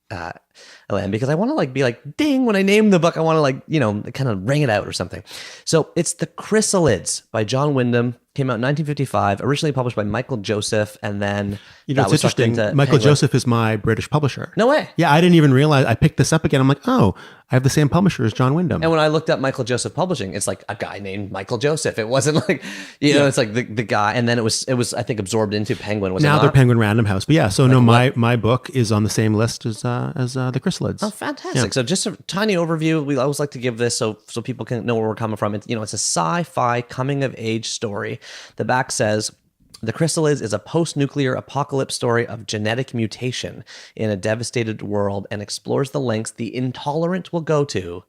Elan, because I want to be like, ding, when I name the book, I want to kind of ring it out or something. So it's The Chrysalids by John Wyndham. Came out in 1955, originally published by Michael Joseph, and then it's interesting. Michael Joseph is my British publisher. No way. Yeah, I didn't even realize. I picked this up again. I'm like, oh, I have the same publisher as John Wyndham. And when I looked up Michael Joseph Publishing, it's like a guy named Michael Joseph. It wasn't like, it's like the guy, and then it was I think absorbed into Penguin. Was now it they're Penguin Random House, but yeah. So my book is on the same list as The Chrysalids. Oh, fantastic! Yeah. So just a tiny overview. We always like to give this so people can know where we're coming from. It's a sci-fi coming of age story. The back says, The Chrysalids is a post-nuclear apocalypse story of genetic mutation in a devastated world and explores the lengths the intolerant will go to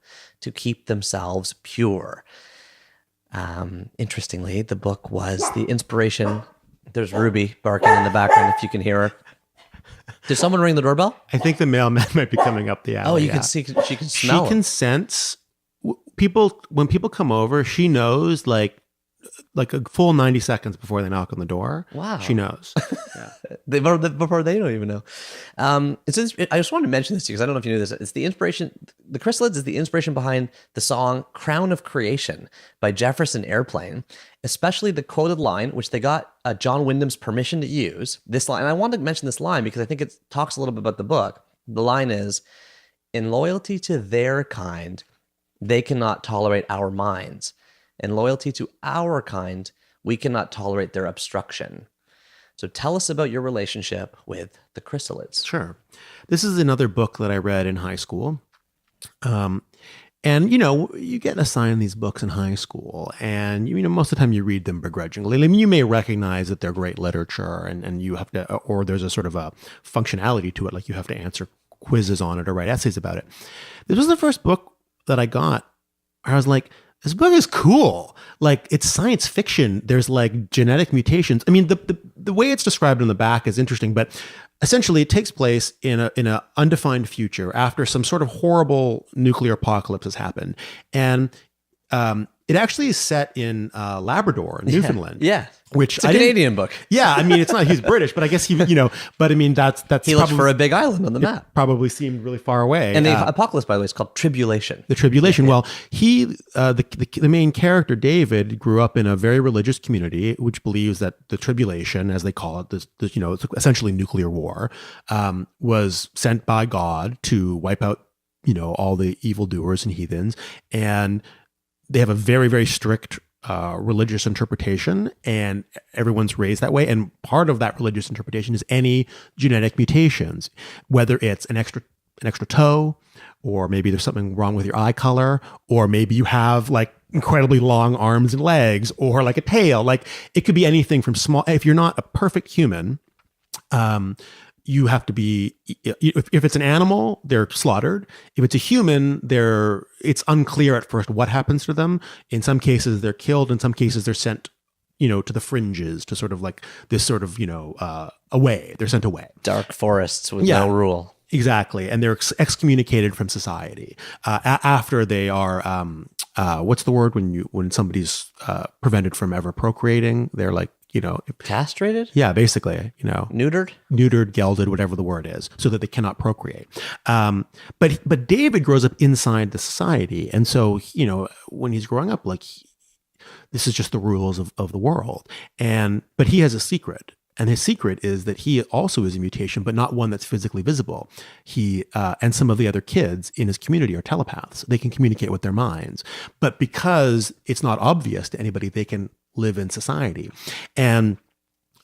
keep themselves pure. Interestingly, the book was the inspiration. There's Ruby barking in the background if you can hear her. Did someone ring the doorbell? I think the mailman might be coming up the alley. Oh, you can see, she can smell. She can sense people, when people come over, she knows like a full 90 seconds before they knock on the door. Wow. She knows. Yeah. Before they don't even know. I just wanted to mention this to you because I don't know if you knew this. It's the inspiration. The Chrysalids is the inspiration behind the song Crown of Creation by Jefferson Airplane, especially the quoted line, which they got John Wyndham's permission to use. This line, and I wanted to mention this line because I think it talks a little bit about the book. The line is, in loyalty to their kind, they cannot tolerate our minds. In loyalty to our kind, we cannot tolerate their obstruction. So tell us about your relationship with the Chrysalids. Sure. This is another book that I read in high school. And, you get assigned these books in high school, and, most of the time you read them begrudgingly. I mean, you may recognize that they're great literature, and you have to, or there's a sort of a functionality to it, like you have to answer quizzes on it or write essays about it. This was the first book that I got where I was like, this book is cool. Like, it's science fiction. There's like genetic mutations. I mean, the way it's described in the back is interesting, but essentially it takes place in a undefined future after some sort of horrible nuclear apocalypse has happened. And it actually is set in Labrador, Newfoundland. Yeah. Which it's a Canadian book. Yeah, I mean, it's not. He's British, but I guess but I mean, that's he looks for a big island on the map. Probably seemed really far away. And the apocalypse, by the way, is called Tribulation. The Tribulation. Yeah. Well, the main character David grew up in a very religious community, which believes that the tribulation, as they call it, this it's essentially nuclear war, was sent by God to wipe out all the evildoers and heathens, and they have a very, very strict religious interpretation, and everyone's raised that way. And part of that religious interpretation is any genetic mutations, whether it's an extra toe, or maybe there's something wrong with your eye color, or maybe you have like incredibly long arms and legs, or like a tail. Like, it could be anything from small. If you're not a perfect human, you have to be, if it's an animal, they're slaughtered. If it's a human, it's unclear at first what happens to them. In some cases, they're killed. In some cases, they're sent, to the fringes, to sort of like this sort of, away. They're sent away. Dark forests with no rule. Exactly. And they're excommunicated from society after they are, what's the word when somebody's prevented from ever procreating? They're like, castrated? Yeah, basically, neutered, gelded, whatever the word is, so that they cannot procreate. But David grows up inside the society. And so, when he's growing up, like, this is just the rules of the world. But he has a secret. And his secret is that he also is a mutation, but not one that's physically visible. He and some of the other kids in his community are telepaths. They can communicate with their minds. But because it's not obvious to anybody, they can live in society. And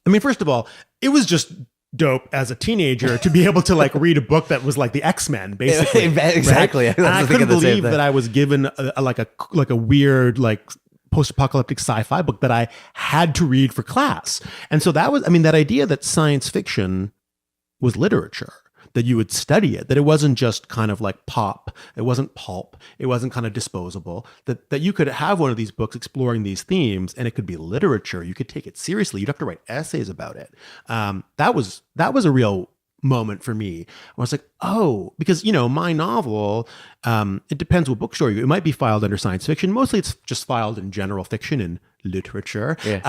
I mean, first of all, it was just dope as a teenager to be able to like read a book that was like the X-Men, basically. Exactly. Right? And I couldn't believe that I was given a weird, like, post-apocalyptic sci-fi book that I had to read for class. And so that idea that science fiction was literature, that you would study it, that it wasn't just kind of like pop, it wasn't pulp, it wasn't kind of disposable, that you could have one of these books exploring these themes and it could be literature. You could take it seriously. You'd have to write essays about it. That was a real moment for me. I was like, oh, because, my novel, it depends what bookstore it might be filed under science fiction. Mostly it's just filed in general fiction and literature. Yeah.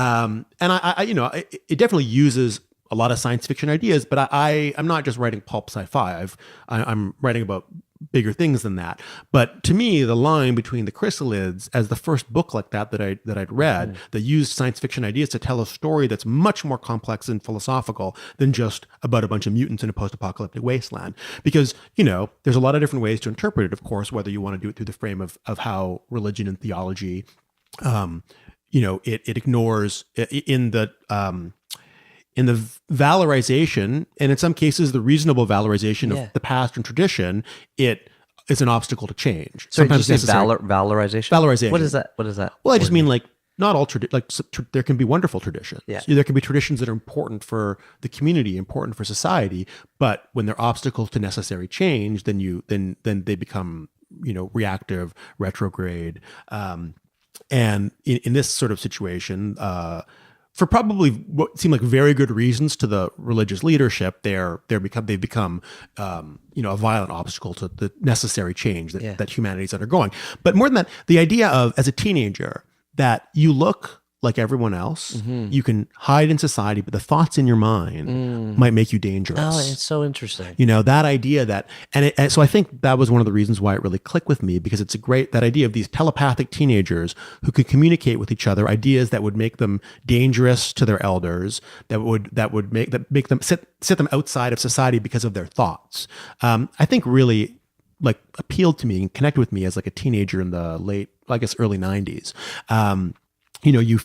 And I it definitely uses a lot of science fiction ideas, but I'm not just writing pulp sci-fi. I'm writing about bigger things than that. But to me, the line between The Chrysalids as the first book like that I'd read that used science fiction ideas to tell a story that's much more complex and philosophical than just about a bunch of mutants in a post-apocalyptic wasteland. Because, there's a lot of different ways to interpret it, of course, whether you want to do it through the frame of how religion and theology, it ignores in the valorization, and in some cases, the reasonable valorization of the past and tradition, it is an obstacle to change. So sometimes it's valorization. Valorization. What is that? Well, I just mean like not all there can be wonderful traditions. Yeah. There can be traditions that are important for the community, important for society, but when they're obstacles to necessary change, then they become reactive, retrograde, and in this sort of situation. For probably what seem like very good reasons to the religious leadership, they've become a violent obstacle to the necessary change that humanity's undergoing. But more than that, the idea of, as a teenager, that you look like everyone else, you can hide in society, but the thoughts in your mind might make you dangerous. Oh, it's so interesting. That idea and so I think that was one of the reasons why it really clicked with me, because it's that idea of these telepathic teenagers who could communicate with each other, ideas that would make them dangerous to their elders, that would make them sit them outside of society because of their thoughts. I think really like appealed to me and connected with me as like a teenager in the late, I guess, early 90s. You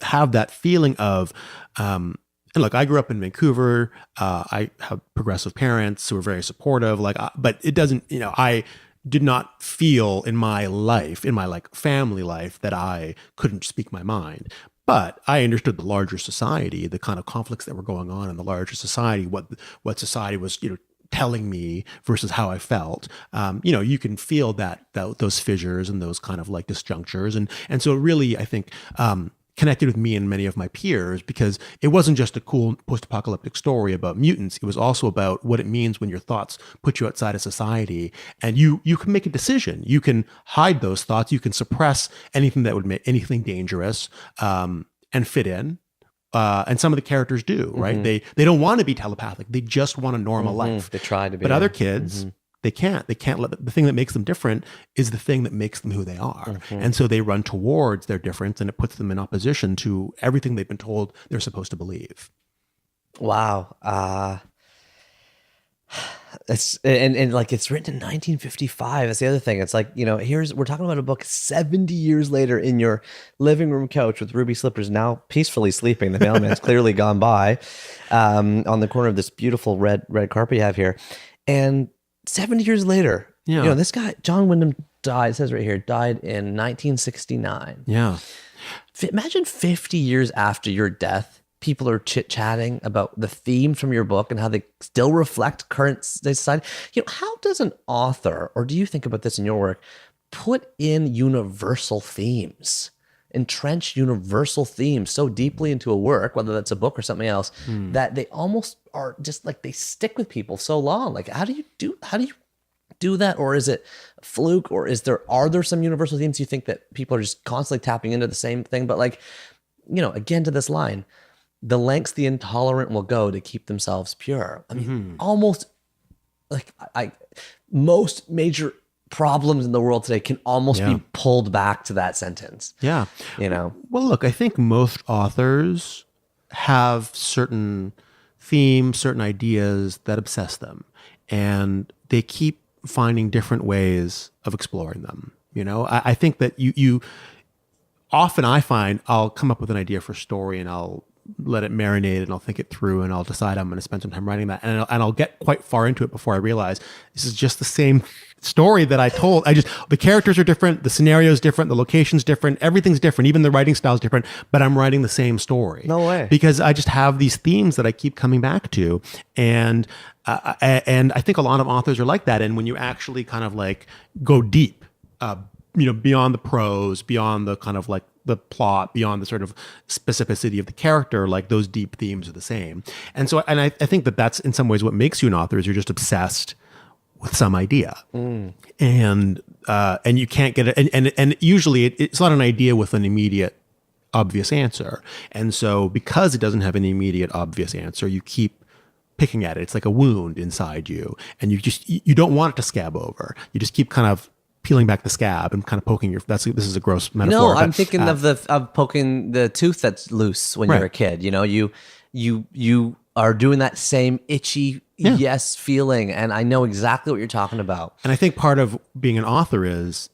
have that feeling of, and look, I grew up in Vancouver. I have progressive parents who are very supportive. But it doesn't, did not feel in my life, in my like family life, that I couldn't speak my mind. But I understood the larger society, the kind of conflicts that were going on in the larger society, what society was, telling me versus how I felt. You can feel that those fissures and those kind of like disjunctures, and so really, I think, connected with me and many of my peers, because it wasn't just a cool post-apocalyptic story about mutants. It was also about what it means when your thoughts put you outside of society, and you can make a decision. You can hide those thoughts. You can suppress anything that would make anything dangerous, and fit in. And some of the characters do, right? They don't want to be telepathic. They just want a normal life. They try to be. But other kids, they can't. They can't let the thing that makes them different is the thing that makes them who they are. And so they run towards their difference, and it puts them in opposition to everything they've been told they're supposed to believe. Wow. It's like it's written in 1955. That's the other thing. It's like, we're talking about a book 70 years later in your living room couch with ruby slippers, now peacefully sleeping. The mailman's clearly gone by, on the corner of this beautiful red carpet you have here. And 70 years later, this guy, John Wyndham, died, it says right here, died in 1969. Yeah. Imagine 50 years after your death, people are chit-chatting about the themes from your book and how they still reflect current society. How does an author, or do you think about this in your work, put in universal themes, entrench universal themes so deeply into a work, whether that's a book or something else, that they almost are just like they stick with people so long? Like, how do you do that? Or is it a fluke? Or are there some universal themes you think that people are just constantly tapping into the same thing? But like, again, to this line, the lengths the intolerant will go to keep themselves pure. I mean, almost like most major problems in the world today can almost be pulled back to that sentence. Yeah. Well, look, I think most authors have certain themes, certain ideas that obsess them, and they keep finding different ways of exploring them. I think that you often, I find I'll come up with an idea for a story and I'll let it marinate and I'll think it through and I'll decide I'm going to spend some time writing that. And I'll get quite far into it before I realize this is just the same story that I told. The characters are different. The scenario is different. The location's different. Everything's different. Even the writing style is different, but I'm writing the same story. No way. Because I just have these themes that I keep coming back to. And I think a lot of authors are like that. And when you actually kind of like go deep, beyond the prose, beyond the kind of like the plot, beyond the sort of specificity of the character, like those deep themes are the same. And so, I think that that's in some ways what makes you an author, is you're just obsessed with some idea. And you can't get it. And usually it's not an idea with an immediate obvious answer. And so because it doesn't have an immediate obvious answer, you keep picking at it. It's like a wound inside you, and you don't want it to scab over. You just keep kind of peeling back the scab and kind of poking this is a gross metaphor. No, I'm thinking of poking the tooth that's loose when you're a kid. You are doing that same itchy yes feeling, and I know exactly what you're talking about. And I think part of being an author is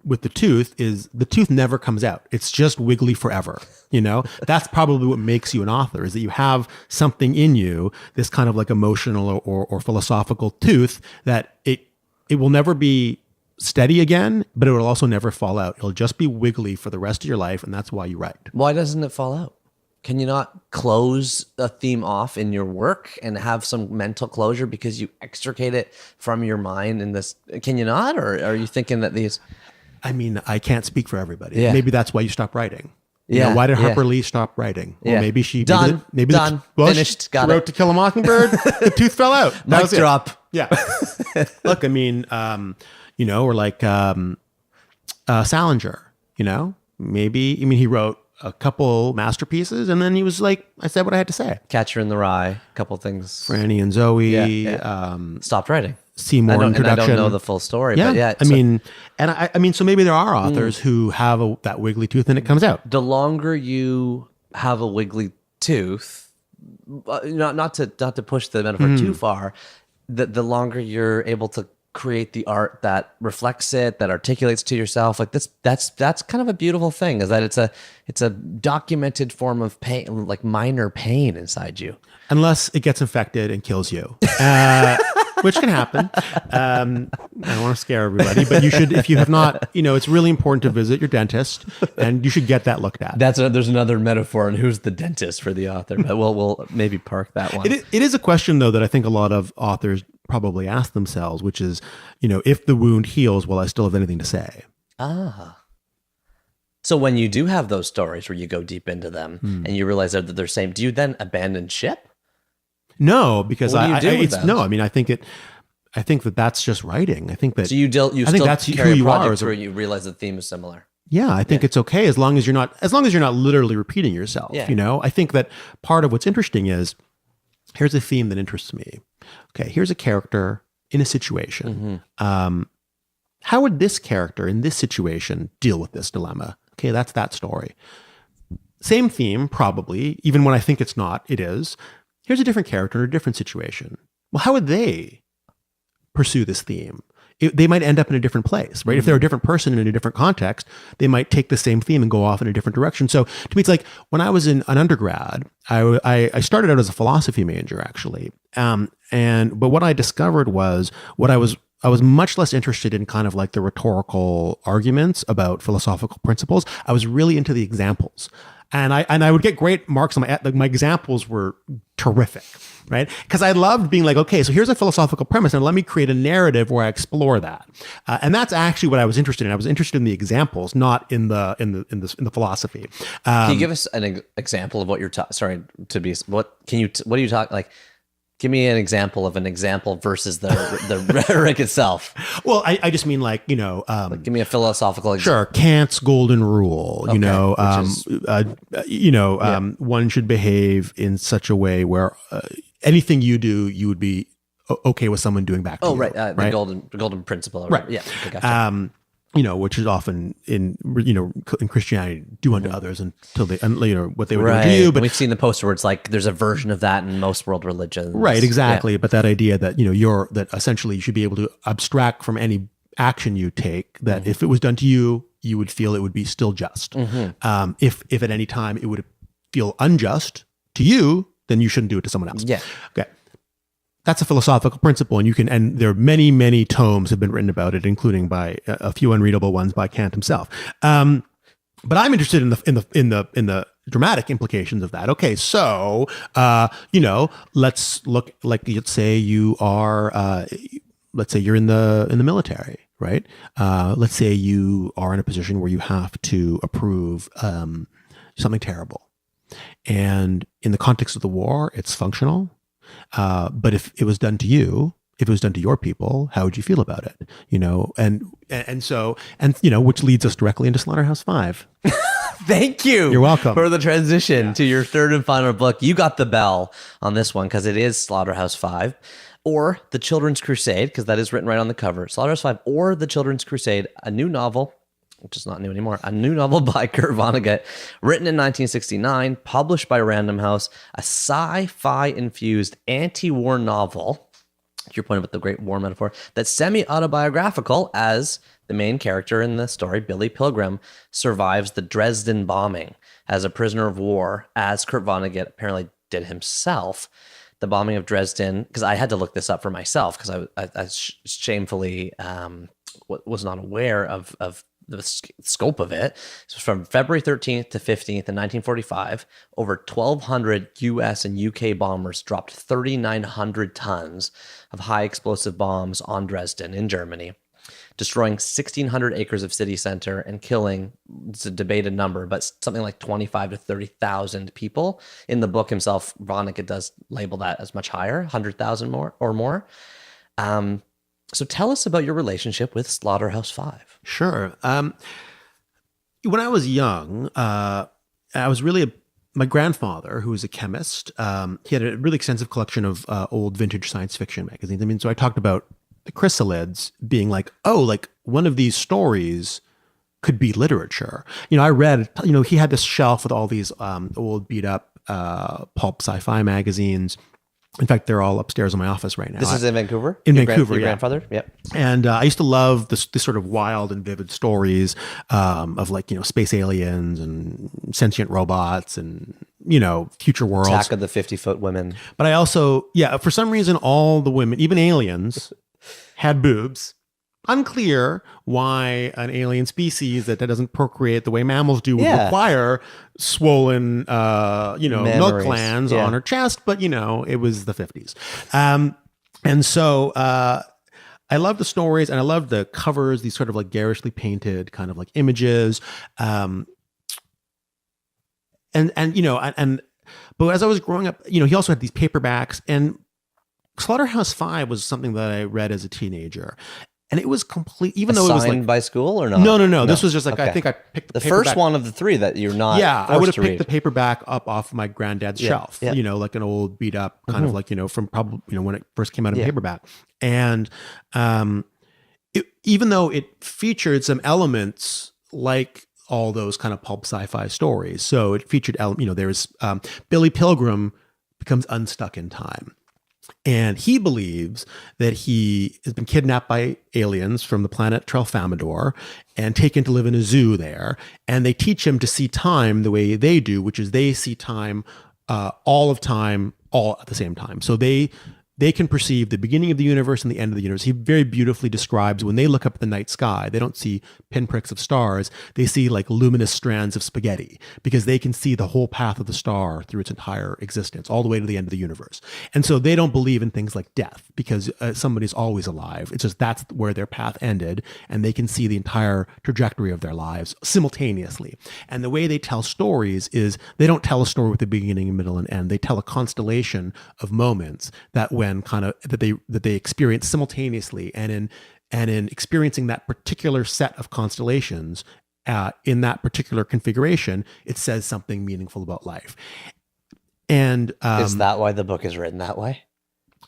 with the tooth never comes out. It's just wiggly forever. That's probably what makes you an author, is that you have something in you, this kind of like emotional or philosophical tooth, that it will never be steady again, but it will also never fall out. It'll just be wiggly for the rest of your life, and that's why you write. Why doesn't it fall out? Can you not close a theme off in your work and have some mental closure because you extricate it from your mind in this? Can you not? Or are you thinking that these... I mean, I can't speak for everybody. Yeah. Maybe that's why you stopped writing. Why did Harper Lee stop writing? Well, maybe she... Done. Finished. She wrote To Kill a Mockingbird. The tooth fell out. Mic drop. Yeah. Look, I mean... or like Salinger, maybe, he wrote a couple masterpieces and then he was like, I said what I had to say. Catcher in the Rye, a couple things. Franny and Zoe. Stopped writing. Seymour introduction. I don't know the full story, yeah. But yeah. I mean, so maybe there are authors who have that wiggly tooth and it comes out. The longer you have a wiggly tooth, not to push the metaphor too far, the longer you're able to create the art that reflects it, that articulates to yourself. Like that's kind of a beautiful thing, is that it's a documented form of pain, like minor pain inside you. Unless it gets infected and kills you. which can happen. I don't want to scare everybody, but you should, if you have not, it's really important to visit your dentist, and you should get that looked at. There's another metaphor, and who's the dentist for the author? But we'll maybe park that one. It is a question, though, that I think a lot of authors probably ask themselves, which is, if the wound heals, will I still have anything to say? So when you do have those stories where you go deep into them and you realize that they're same, do you then abandon ship? No, because What do you do with those? no. I mean, I think that that's just writing. I think that So you I think still that's carry who a you are. project where you realize the theme is similar. Yeah, I think it's okay as long as you're not literally repeating yourself. Yeah. I think that part of what's interesting is, here's a theme that interests me. Okay, here's a character in a situation. How would this character in this situation deal with this dilemma? Okay, that's that story. Same theme, probably, even when I think it's not, it is. Here's a different character in a different situation. Well, how would they pursue this theme? They might end up in a different place, right? If they're a different person in a different context, they might take the same theme and go off in a different direction. So to me, it's like when I was in an undergrad, I started out as a philosophy major, actually. But what I discovered was I was much less interested in kind of like the rhetorical arguments about philosophical principles. I was really into the examples. And I would get great marks on my examples were terrific, right? Because I loved being like, okay, so here's a philosophical premise, and let me create a narrative where I explore that. And that's actually what I was interested in. I was interested in the examples, not in the philosophy. Can you give us an example of what you're talking? What do you talk like? Give me an example of an example versus the rhetoric itself. Well, I just mean like, give me a philosophical example. Sure. Kant's golden rule, one should behave in such a way where anything you do, you would be okay with someone doing back to you. Oh, right. The golden principle. Right. Yeah. Okay, gotcha. Which is often in Christianity, do unto others until they, what they would do to you. But we've seen the poster where it's like there's a version of that in most world religions. Right, exactly. Yeah. But that idea that, that essentially you should be able to abstract from any action you take, that if it was done to you, you would feel it would be still just. If at any time it would feel unjust to you, then you shouldn't do it to someone else. Yeah. Okay. That's a philosophical principle, and there are many, many tomes have been written about it, including by a few unreadable ones by Kant himself. But I'm interested in the dramatic implications of that. Okay, so let's look, like, let's say you are, let's say you're in the military, right? Let's say you are in a position where you have to approve something terrible, and in the context of the war, it's functional. But if it was done to you, if it was done to your people, how would you feel about it? Which leads us directly into Slaughterhouse-Five. Thank you. You're welcome. For the transition to your third and final book. You got the bell on this one because it is Slaughterhouse-Five, or The Children's Crusade, because that is written right on the cover. Slaughterhouse-Five or The Children's Crusade, a new novel, which is not new anymore, a new novel by Kurt Vonnegut, written in 1969, published by Random House, a sci-fi infused anti-war novel, to your point about the Great War metaphor, that's semi-autobiographical, as the main character in the story, Billy Pilgrim, survives the Dresden bombing as a prisoner of war, as Kurt Vonnegut apparently did himself. The bombing of Dresden, because I had to look this up for myself, because I shamefully was not aware of the scope of it. So from February 13th to 15th in 1945, over 1,200 US and UK bombers dropped 3,900 tons of high explosive bombs on Dresden in Germany, destroying 1,600 acres of city center and killing, it's a debated number, but something like 25 to 30,000 people. In the book himself, Vonnegut does label that as much higher, 100,000 more or more. So tell us about your relationship with Slaughterhouse-Five. Sure. When I was young, I was really my grandfather, who was a chemist, he had a really extensive collection of old vintage science fiction magazines. I mean, so I talked about the chrysalids being like, oh, like one of these stories could be literature. I read, he had this shelf with all these old beat up pulp sci-fi magazines. In fact, they're all upstairs in my office right now. This is in Vancouver? In Your Vancouver, your yeah. grandfather? Yep. And I used to love this sort of wild and vivid stories of like, space aliens and sentient robots and, future worlds. Attack of the 50-foot women. But I also, for some reason, all the women, even aliens, had boobs. Unclear why an alien species that doesn't procreate the way mammals do would require swollen, milk glands on her chest. But, it was the 50s. And so I love the stories and I love the covers, these sort of like garishly painted kind of like images. But as I was growing up, he also had these paperbacks, and Slaughterhouse-Five was something that I read as a teenager. And it was complete, even though it was like by school or not? No. This was just like, I think I picked the first one of the three that you're not. Yeah, I would have picked the paperback up off my granddad's shelf, like an old beat up kind of like, from probably, when it first came out in paperback. And even though it featured some elements like all those kind of pulp sci-fi stories. So it featured, there's Billy Pilgrim becomes unstuck in time. And he believes that he has been kidnapped by aliens from the planet Tralfamador and taken to live in a zoo there. And they teach him to see time the way they do, which is they see time, all of time, all at the same time. So they can perceive the beginning of the universe and the end of the universe. He very beautifully describes when they look up at the night sky, they don't see pinpricks of stars. They see like luminous strands of spaghetti because they can see the whole path of the star through its entire existence, all the way to the end of the universe. And so they don't believe in things like death because somebody's always alive. It's just that's where their path ended, and they can see the entire trajectory of their lives simultaneously. And the way they tell stories is they don't tell a story with a beginning, middle, and end. They tell a constellation of moments that they experience simultaneously, and in experiencing that particular set of constellations in that particular configuration, it says something meaningful about life. And is that why the book is written that way?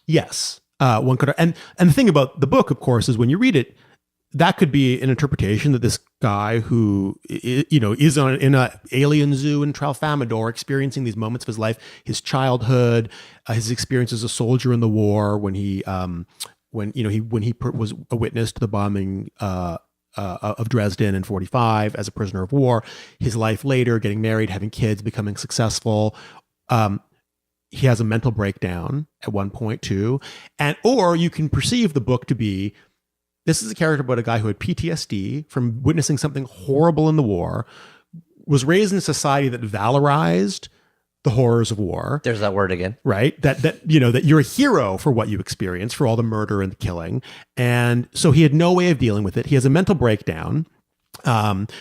Yes, one could. And the thing about the book, of course, is when you read it, that could be an interpretation that this guy who, is in an alien zoo in Tralfamador, experiencing these moments of his life, his childhood, his experience as a soldier in the war, when he was a witness to the bombing of Dresden in 1945 as a prisoner of war, his life later, getting married, having kids, becoming successful. He has a mental breakdown at one point too, or you can perceive the book to be, this is a character about a guy who had PTSD from witnessing something horrible in the war, was raised in a society that valorized the horrors of war. There's that word again. Right? That you're a hero for what you experience, for all the murder and the killing. And so he had no way of dealing with it. He has a mental breakdown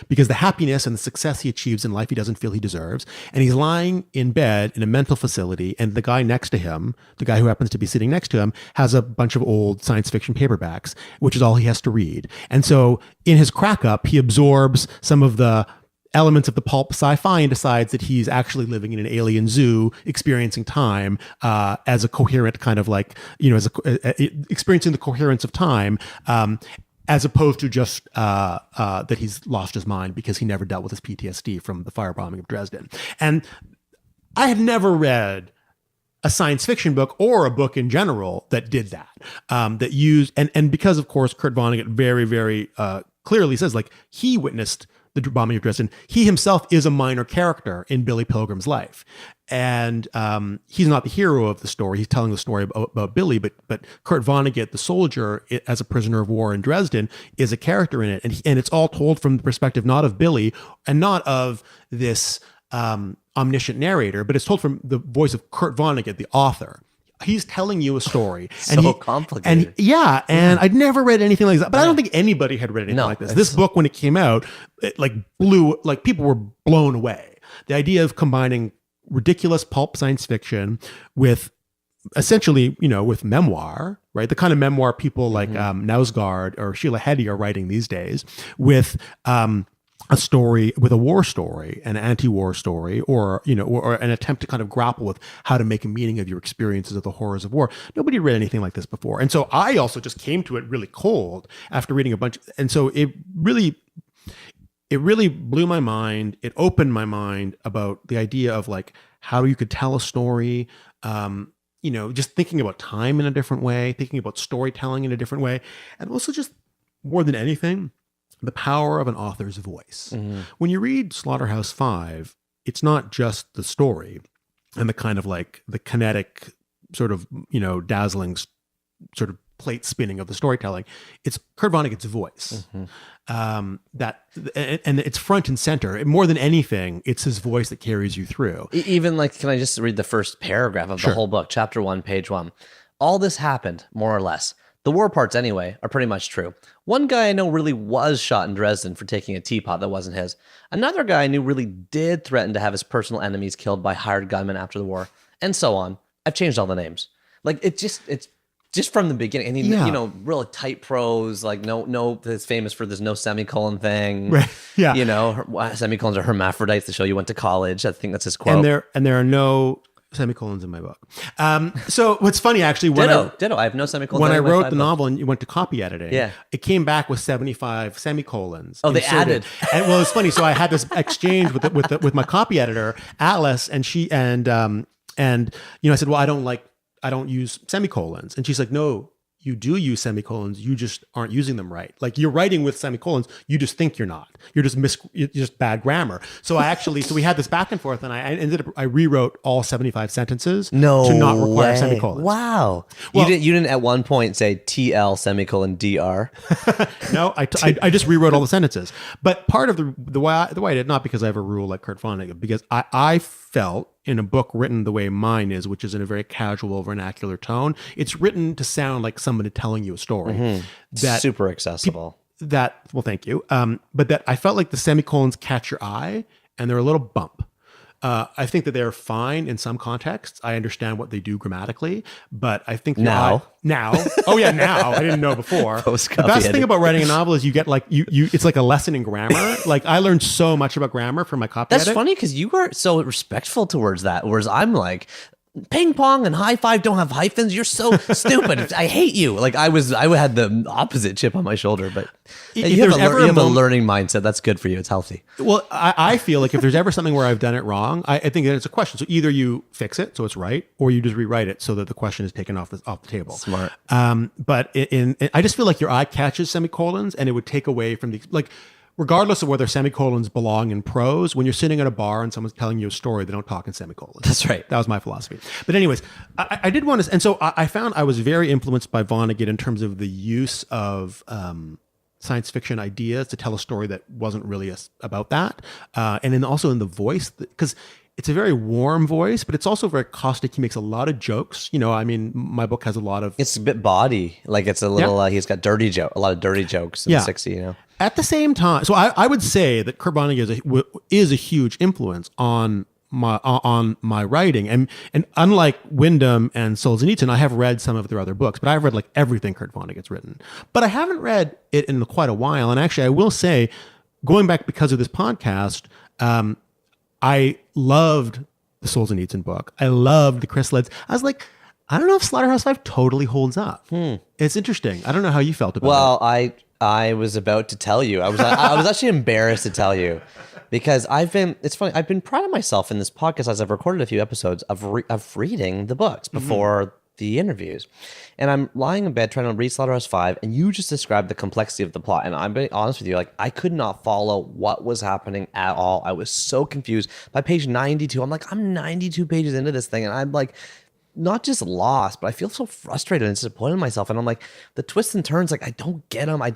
because the happiness and the success he achieves in life, he doesn't feel he deserves. And he's lying in bed in a mental facility, and the guy next to him, the guy who happens to be sitting next to him, has a bunch of old science fiction paperbacks, which is all he has to read. And so in his crack up, he absorbs some of the elements of the pulp sci-fi and decides that he's actually living in an alien zoo, experiencing time as a coherent kind of like, experiencing the coherence of time, as opposed to just that he's lost his mind because he never dealt with his PTSD from the firebombing of Dresden. And I had never read a science fiction book or a book in general that did that, that used, and because of course, Kurt Vonnegut very, very clearly says like he witnessed the bombing of Dresden. He himself is a minor character in Billy Pilgrim's life. And he's not the hero of the story. He's telling the story about Billy, but Kurt Vonnegut, the soldier as a prisoner of war in Dresden, is a character in it. And it's all told from the perspective not of Billy and not of this omniscient narrator, but it's told from the voice of Kurt Vonnegut, the author. He's telling you a story. Complicated. And I'd never read anything like that. But I don't think anybody had read anything like this. This book, when it came out, it people were blown away. The idea of combining ridiculous pulp science fiction with essentially, with memoir, right? The kind of memoir people like Knausgaard or Sheila Heti are writing these days, with a story, with a war story, an anti-war story, or an attempt to kind of grapple with how to make a meaning of your experiences of the horrors of war. Nobody read anything like this before. And so I also just came to it really cold after reading a bunch. And so it really blew my mind. It opened my mind about the idea of like how you could tell a story. just thinking about time in a different way, thinking about storytelling in a different way, and also just more than anything, the power of an author's voice. When you read Slaughterhouse-Five, it's not just the story and the kind of like the kinetic sort of, dazzling sort of plate spinning of the storytelling. It's Kurt Vonnegut's voice. And it's front and center. More than anything, it's his voice that carries you through. Even like, can I just read the first paragraph of the whole book? Chapter 1, page 1. All this happened, more or less. The war parts, anyway, are pretty much true. One guy I know really was shot in Dresden for taking a teapot that wasn't his. Another guy I knew really did threaten to have his personal enemies killed by hired gunmen after the war. And so on. I've changed all the names. Like, it's just from the beginning. And he, really tight prose, like no, it's famous for this no semicolon thing. Right. Yeah. Semicolons are hermaphrodites to show you went to college. I think that's his quote. And there are no semicolons in my book. So what's funny, actually, ditto. I have no semicolons. When I wrote the novel and you went to copy editing, yeah, it came back with 75 semicolons. Oh, they added. And well, it's funny. So I had this exchange with my copy editor, Atlas, and she I said, well, I don't use semicolons, and she's like, no, you do use semicolons. You just aren't using them right. Like, you're writing with semicolons. You just think you're not. You're just bad grammar. So so we had this back and forth, and I rewrote all 75 sentences to not require semicolons. Wow. Well, you didn't at one point say TL semicolon DR. No, I just rewrote all the sentences. But part of the way I did, not because I have a rule like Kurt Vonnegut, because I felt in a book written the way mine is, which is in a very casual, vernacular tone, it's written to sound like somebody telling you a story. That's super accessible. Well, thank you. But that I felt like the semicolons catch your eye, and they're a little bump. I think that they're fine in some contexts. I understand what they do grammatically, but I think now. Oh yeah, now. I didn't know before. The best thing about writing a novel is you get like it's like a lesson in grammar. Like, I learned so much about grammar from my copy edit. That's funny because you are so respectful towards that, whereas I'm like, ping pong and high five don't have hyphens. You're so stupid. I hate you. Like, I had the opposite chip on my shoulder, but you have a learning mindset. That's good for you. It's healthy. Well, I feel like if there's ever something where I've done it wrong, I think that it's a question. So either you fix it so it's right, or you just rewrite it so that the question is taken off the table. Smart. But I just feel like your eye catches semicolons, and it would take away from regardless of whether semicolons belong in prose, when you're sitting at a bar and someone's telling you a story, they don't talk in semicolons. That's right. That was my philosophy. But anyways, I did want to, and so I found I was very influenced by Vonnegut in terms of the use of science fiction ideas to tell a story that wasn't really about that. And then also in the voice, because it's a very warm voice, but it's also very caustic. He makes a lot of jokes. My book has a lot of... It's a bit baughty. Like, it's a little... he's got a lot of dirty jokes in the 60s, At the same time, so I would say that Kurt Vonnegut is a huge influence on my writing, and unlike Wyndham and Solzhenitsyn, I have read some of their other books, but I've read like everything Kurt Vonnegut's written. But I haven't read it in quite a while, and actually, I will say, going back because of this podcast, I loved the Solzhenitsyn book. I loved the Chrysalids. I was like, I don't know if Slaughterhouse-Five totally holds up. It's interesting. I don't know how you felt about it. Well, I was about to tell you. I was actually embarrassed to tell you, because it's funny. I've been proud of myself in this podcast as I've recorded a few episodes of reading the books before the interviews. And I'm lying in bed trying to read Slaughterhouse-Five, and you just described the complexity of the plot. And I'm being honest with you, like, I could not follow what was happening at all. I was so confused. By page 92, I'm like, I'm 92 pages into this thing, and I'm like, not just lost, but I feel so frustrated and disappointed in myself. And I'm like, the twists and turns, like, I don't get them. I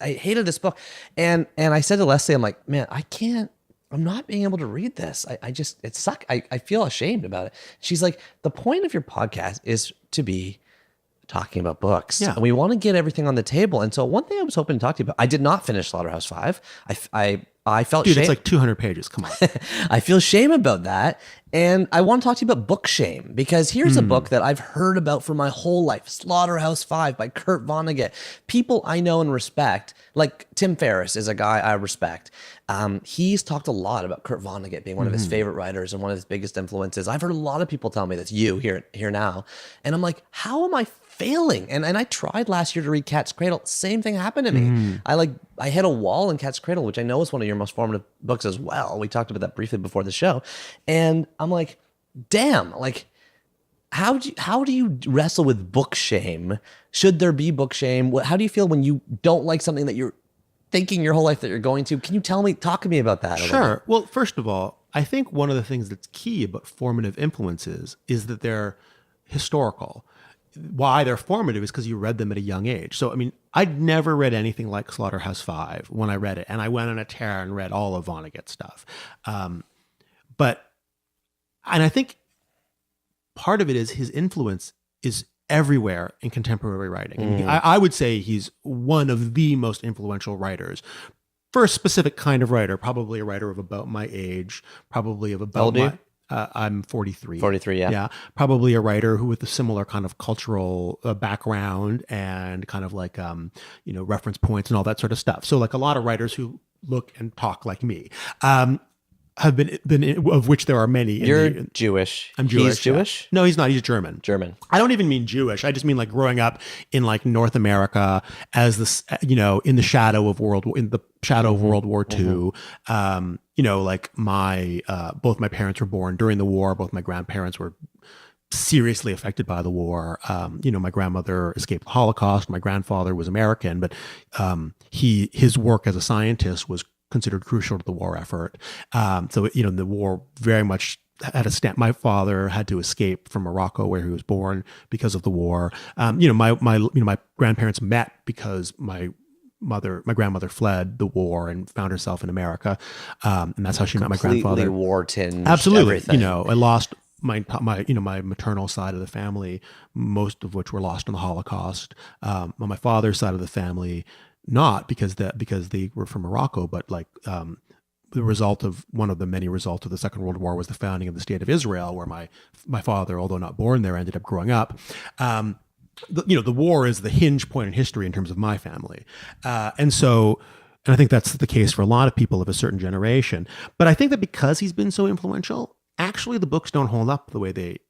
hated this book. And I said to Leslie, I'm like, man, I'm not being able to read this. It sucked. I feel ashamed about it. She's like, the point of your podcast is to be talking about books. Yeah. And we want to get everything on the table. And so one thing I was hoping to talk to you about, I did not finish Slaughterhouse-Five. I felt shame. It's like 200 pages. Come on. I feel shame about that. And I want to talk to you about book shame, because here's a book that I've heard about for my whole life. Slaughterhouse-Five by Kurt Vonnegut. People I know and respect, like Tim Ferriss is a guy I respect. He's talked a lot about Kurt Vonnegut being one of his favorite writers and one of his biggest influences. I've heard a lot of people tell me that's you here now. And I'm like, how am I failing? And I tried last year to read Cat's Cradle. Same thing happened to me. I hit a wall in Cat's Cradle, which I know is one of your most formative books as well. We talked about that briefly before the show. And I'm like, damn, like, how do you wrestle with book shame? Should there be book shame? How do you feel when you don't like something that you're thinking your whole life that you're going to? Can you talk to me about that? Sure. Well, first of all, I think one of the things that's key about formative influences is that they're historical. Why they're formative is because you read them at a young age. So, I mean, I'd never read anything like Slaughterhouse-Five when I read it, and I went on a tear and read all of Vonnegut's stuff. And I think part of it is his influence is everywhere in contemporary writing. I would say he's one of the most influential writers for a specific kind of writer, probably a writer of about my age, probably of about my... I'm 43. 43, yeah. Yeah. Probably a writer who with a similar kind of cultural background and kind of like, reference points and all that sort of stuff. So like a lot of writers who look and talk like me have been of which there are many. You're Jewish. I'm Jewish. He's Jewish? Yeah. No, he's not. He's German. German. I don't even mean Jewish. I just mean like growing up in like North America as this, in the shadow of World War II. Like both my parents were born during the war. Both my grandparents were seriously affected by the war. My grandmother escaped the Holocaust. My grandfather was American, but his work as a scientist was considered crucial to the war effort. The war very much had a stamp. My father had to escape from Morocco, where he was born, because of the war. My grandparents met because my grandmother fled the war and found herself in America, and that's how she met my grandfather. Completely war-tinged. Absolutely, everything. I lost my maternal side of the family, most of which were lost in the Holocaust. On my father's side of the family, not because they were from Morocco, but like the result of one of the many results of the Second World War was the founding of the State of Israel, where my father, although not born there, ended up growing up. The war is the hinge point in history in terms of my family, and I think that's the case for a lot of people of a certain generation. But I think that because he's been so influential, actually the books don't hold up the way they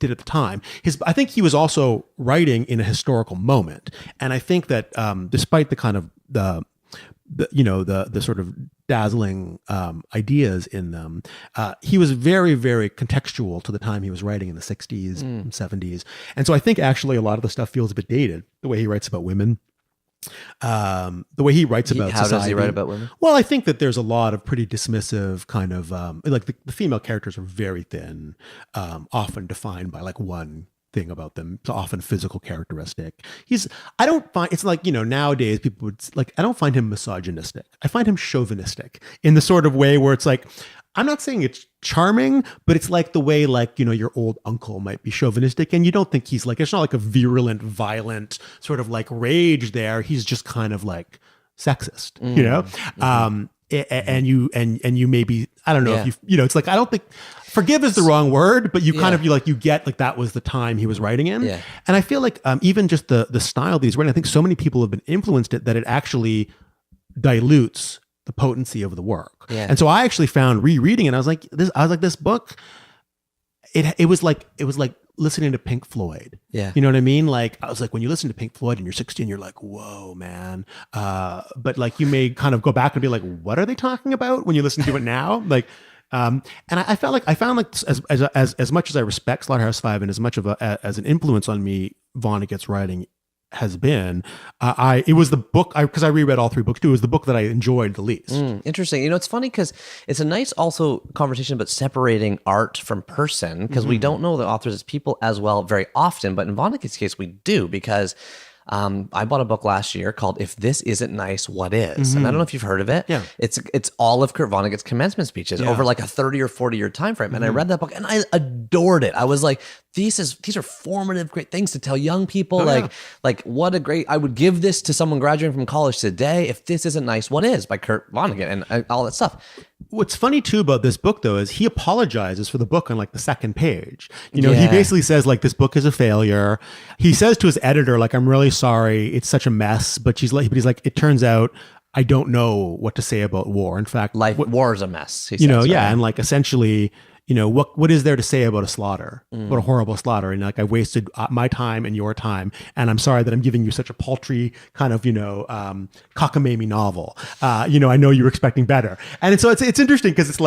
did at the time. I think he was also writing in a historical moment, and I think that despite the kind of the sort of dazzling ideas in them, he was very, very contextual to the time he was writing in the 60s and 70s. And so I think actually a lot of the stuff feels a bit dated, the way he writes about women, the way he writes about How society. does he write about women? Well, I think that there's a lot of pretty dismissive kind of, like the female characters are very thin, often defined by like one thing about them. It's often physical characteristic. I don't find, it's like, nowadays people would like, I don't find him misogynistic. I find him chauvinistic in the sort of way where it's like, I'm not saying it's charming, but it's like the way like, your old uncle might be chauvinistic, and you don't think he's like, it's not like a virulent, violent sort of like rage there. He's just kind of like sexist, and you maybe, I don't know if it's like, I don't think forgive is the wrong word, but you kind of, you get like that was the time he was writing in. Yeah. And I feel like even just the style that he's writing, I think so many people have been influenced that it actually dilutes the potency of the work. Yeah. And so I actually found rereading it, I was like, this book, it was like listening to Pink Floyd. Yeah. You know what I mean? Like, I was like, when you listen to Pink Floyd and you're 16, you're like, whoa, man. But like, you may kind of go back and be like, what are they talking about when you listen to it now? Like, and I found like as much as I respect Slaughterhouse-Five and as much of as an influence on me, Vonnegut's writing has been, it was the book, because I reread all three books too, it was the book that I enjoyed the least. Interesting. It's funny because it's a nice also conversation about separating art from person, because we don't know the authors as people as well very often, but in Vonnegut's case we do, because I bought a book last year called If This Isn't Nice, What Is? And I don't know if you've heard of it. Yeah. It's all of Kurt Vonnegut's commencement speeches over like a 30 or 40 year time frame. And I read that book and I adored it. I was like, these are formative, great things to tell young people. Like what a great, I would give this to someone graduating from college today. If This Isn't Nice, What Is? By Kurt Vonnegut and all that stuff. What's funny too about this book though is he apologizes for the book on like the second page. He basically says like, this book is a failure. He says to his editor, like, I'm really sorry, it's such a mess. But he's like, it turns out I don't know what to say about war. In fact, war is a mess. He says, and like essentially, what is there to say about a slaughter, what a horrible slaughter. And like, I wasted my time and your time. And I'm sorry that I'm giving you such a paltry kind of, cockamamie novel. I know you were expecting better. And so it's interesting because it's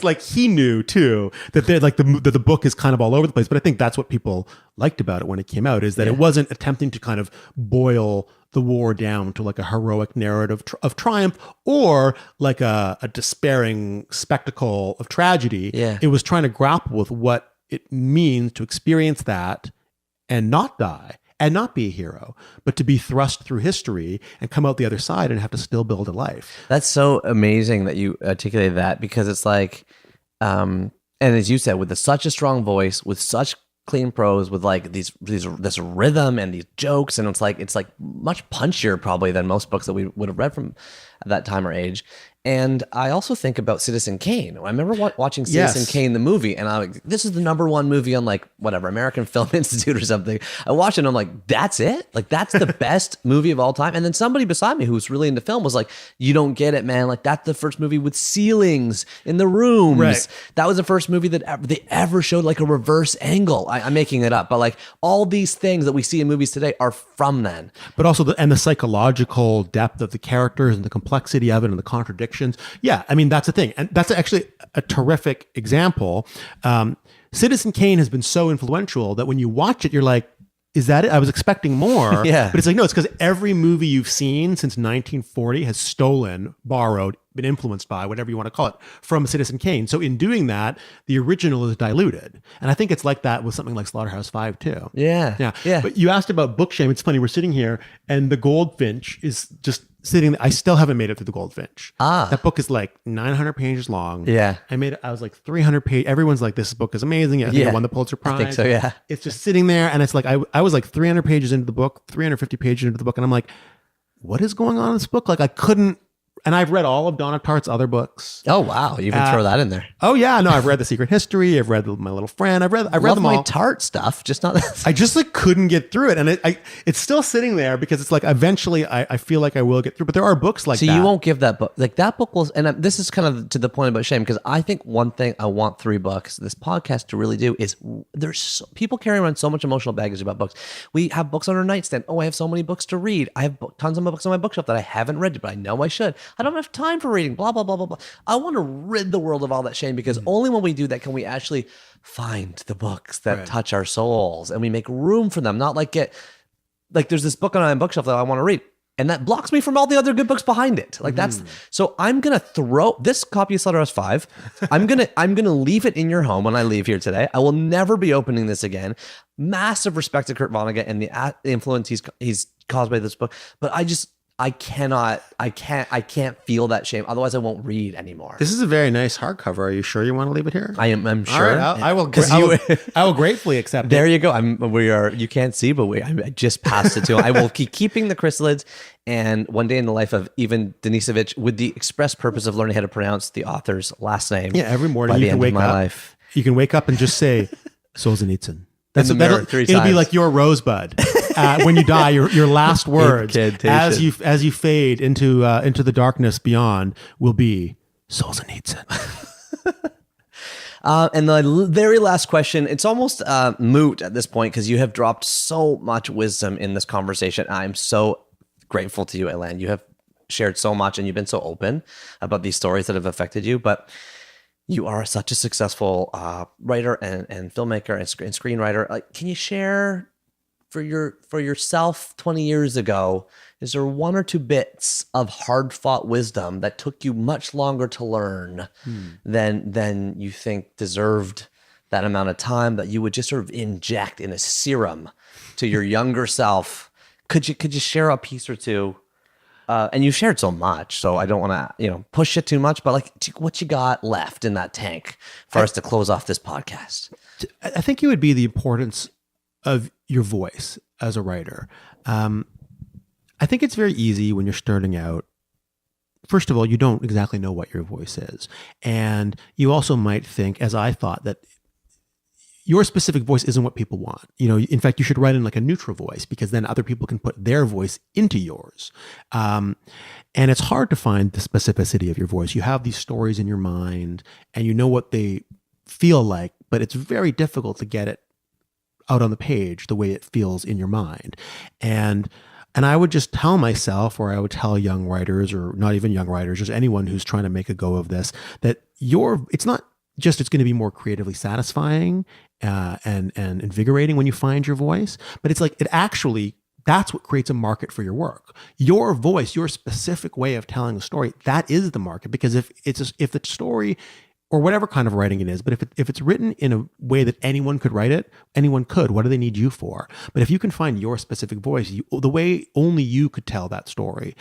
like he knew too that the book is kind of all over the place. But I think that's what people liked about it when it came out, is that it wasn't attempting to kind of boil the war down to like a heroic narrative of triumph or like a despairing spectacle of tragedy. Yeah. It was trying to grapple with what it means to experience that and not die and not be a hero, but to be thrust through history and come out the other side and have to still build a life. That's so amazing that you articulated that, because it's like, and as you said, with such a strong voice, with such clean prose, with like this rhythm and these jokes, and it's like much punchier probably than most books that we would have read from that time or age. And I also think about Citizen Kane. I remember watching Citizen Kane, the movie, and I'm like, this is the #1 movie on like whatever, American Film Institute or something. I watched it and I'm like, that's it? Like, that's the best movie of all time? And then somebody beside me who's really into film was like, you don't get it, man. Like, that's the first movie with ceilings in the rooms. Right. That was the first movie that they ever showed like a reverse angle. I'm making it up, but like all these things that we see in movies today are from then. But also the psychological depth of the characters and the complexity of it and the contradictions. Yeah, I mean, that's the thing. And that's actually a terrific example. Citizen Kane has been so influential that when you watch it, you're like, is that it? I was expecting more. Yeah. But it's like, no, it's because every movie you've seen since 1940 has stolen, borrowed, been influenced by, whatever you want to call it, from Citizen Kane. So in doing that, the original is diluted. And I think it's like that with something like Slaughterhouse-Five too. Yeah. But you asked about book shame. It's funny, we're sitting here and the Goldfinch is just sitting there. I still haven't made it through the Goldfinch. That book is like 900 pages long. Yeah. I was like 300 pages. Everyone's like, this book is amazing. I think it won the Pulitzer Prize. I think so, yeah. It's just sitting there, and it's like, I was like 300 pages into the book, 350 pages into the book, and I'm like, what is going on in this book? Like, I couldn't. And I've read all of Donna Tartt's other books. Oh wow, you even throw that in there. Oh yeah, no, I've read The Secret History. I've read My Little Friend. I've read them all. My Tartt stuff, just not. I just like couldn't get through it, and it's still sitting there because it's like eventually I feel like I will get through. But there are books like that. So you won't give that book, like that book will. And this is kind of to the point about shame, because I think one thing I want 3 books, this podcast, to really do is people carry around so much emotional baggage about books. We have books on our nightstand. Oh, I have so many books to read. I have tons of books on my bookshelf that I haven't read, but I know I should. I don't have time for reading, blah, blah, blah, blah, blah. I want to rid the world of all that shame, because only when we do that can we actually find the books that touch our souls, and we make room for them. Not like there's this book on my bookshelf that I want to read, and that blocks me from all the other good books behind it. Like so I'm going to throw this copy of Slaughterhouse-Five. I'm going to leave it in your home when I leave here today. I will never be opening this again. Massive respect to Kurt Vonnegut and the influence he's caused by this book. But I can't feel that shame. Otherwise, I won't read anymore. This is a very nice hardcover. Are you sure you want to leave it here? I'm sure. All right, I will gratefully accept it. There you go. You can't see, but I just passed it to him. I will keep keeping the chrysalids, and one day in the life of Ivan Denisovich, with the express purpose of learning how to pronounce the author's last name. Yeah, every morning by you the can end wake of my up. Life. You can wake up and just say Solzhenitsyn. It'll be like your rosebud. When you die, your last words as you fade into the darkness beyond will be Solzhenitsyn. And the very last question, it's almost moot at this point, because you have dropped so much wisdom in this conversation. I'm so grateful to you, Elan. You have shared so much, and you've been so open about these stories that have affected you. But you are such a successful writer and filmmaker and screenwriter. Like, can you share for yourself 20 years ago? Is there 1 or 2 bits of hard-fought wisdom that took you much longer to learn than you think deserved that amount of time, that you would just sort of inject in a serum to your younger self? Could you share a piece or two? And you shared so much, so I don't want to, push it too much, but like, what you got left in that tank for us to close off this podcast? I think it would be the importance of your voice as a writer. I think it's very easy when you're starting out. First of all, you don't exactly know what your voice is. And you also might think, as I thought, that your specific voice isn't what people want. In fact, you should write in like a neutral voice, because then other people can put their voice into yours. And it's hard to find the specificity of your voice. You have these stories in your mind, and you know what they feel like, but it's very difficult to get it out on the page the way it feels in your mind. And I would just tell myself, or I would tell young writers, or not even young writers, just anyone who's trying to make a go of this, that it's not just it's going to be more creatively satisfying and invigorating when you find your voice, but it's like it actually, that's what creates a market for your work. Your voice, your specific way of telling a story, that is the market. Because if the story, or whatever kind of writing it is, but if it's written in a way that anyone could write it, anyone could. What do they need you for? But if you can find your specific voice, the way only you could tell that story,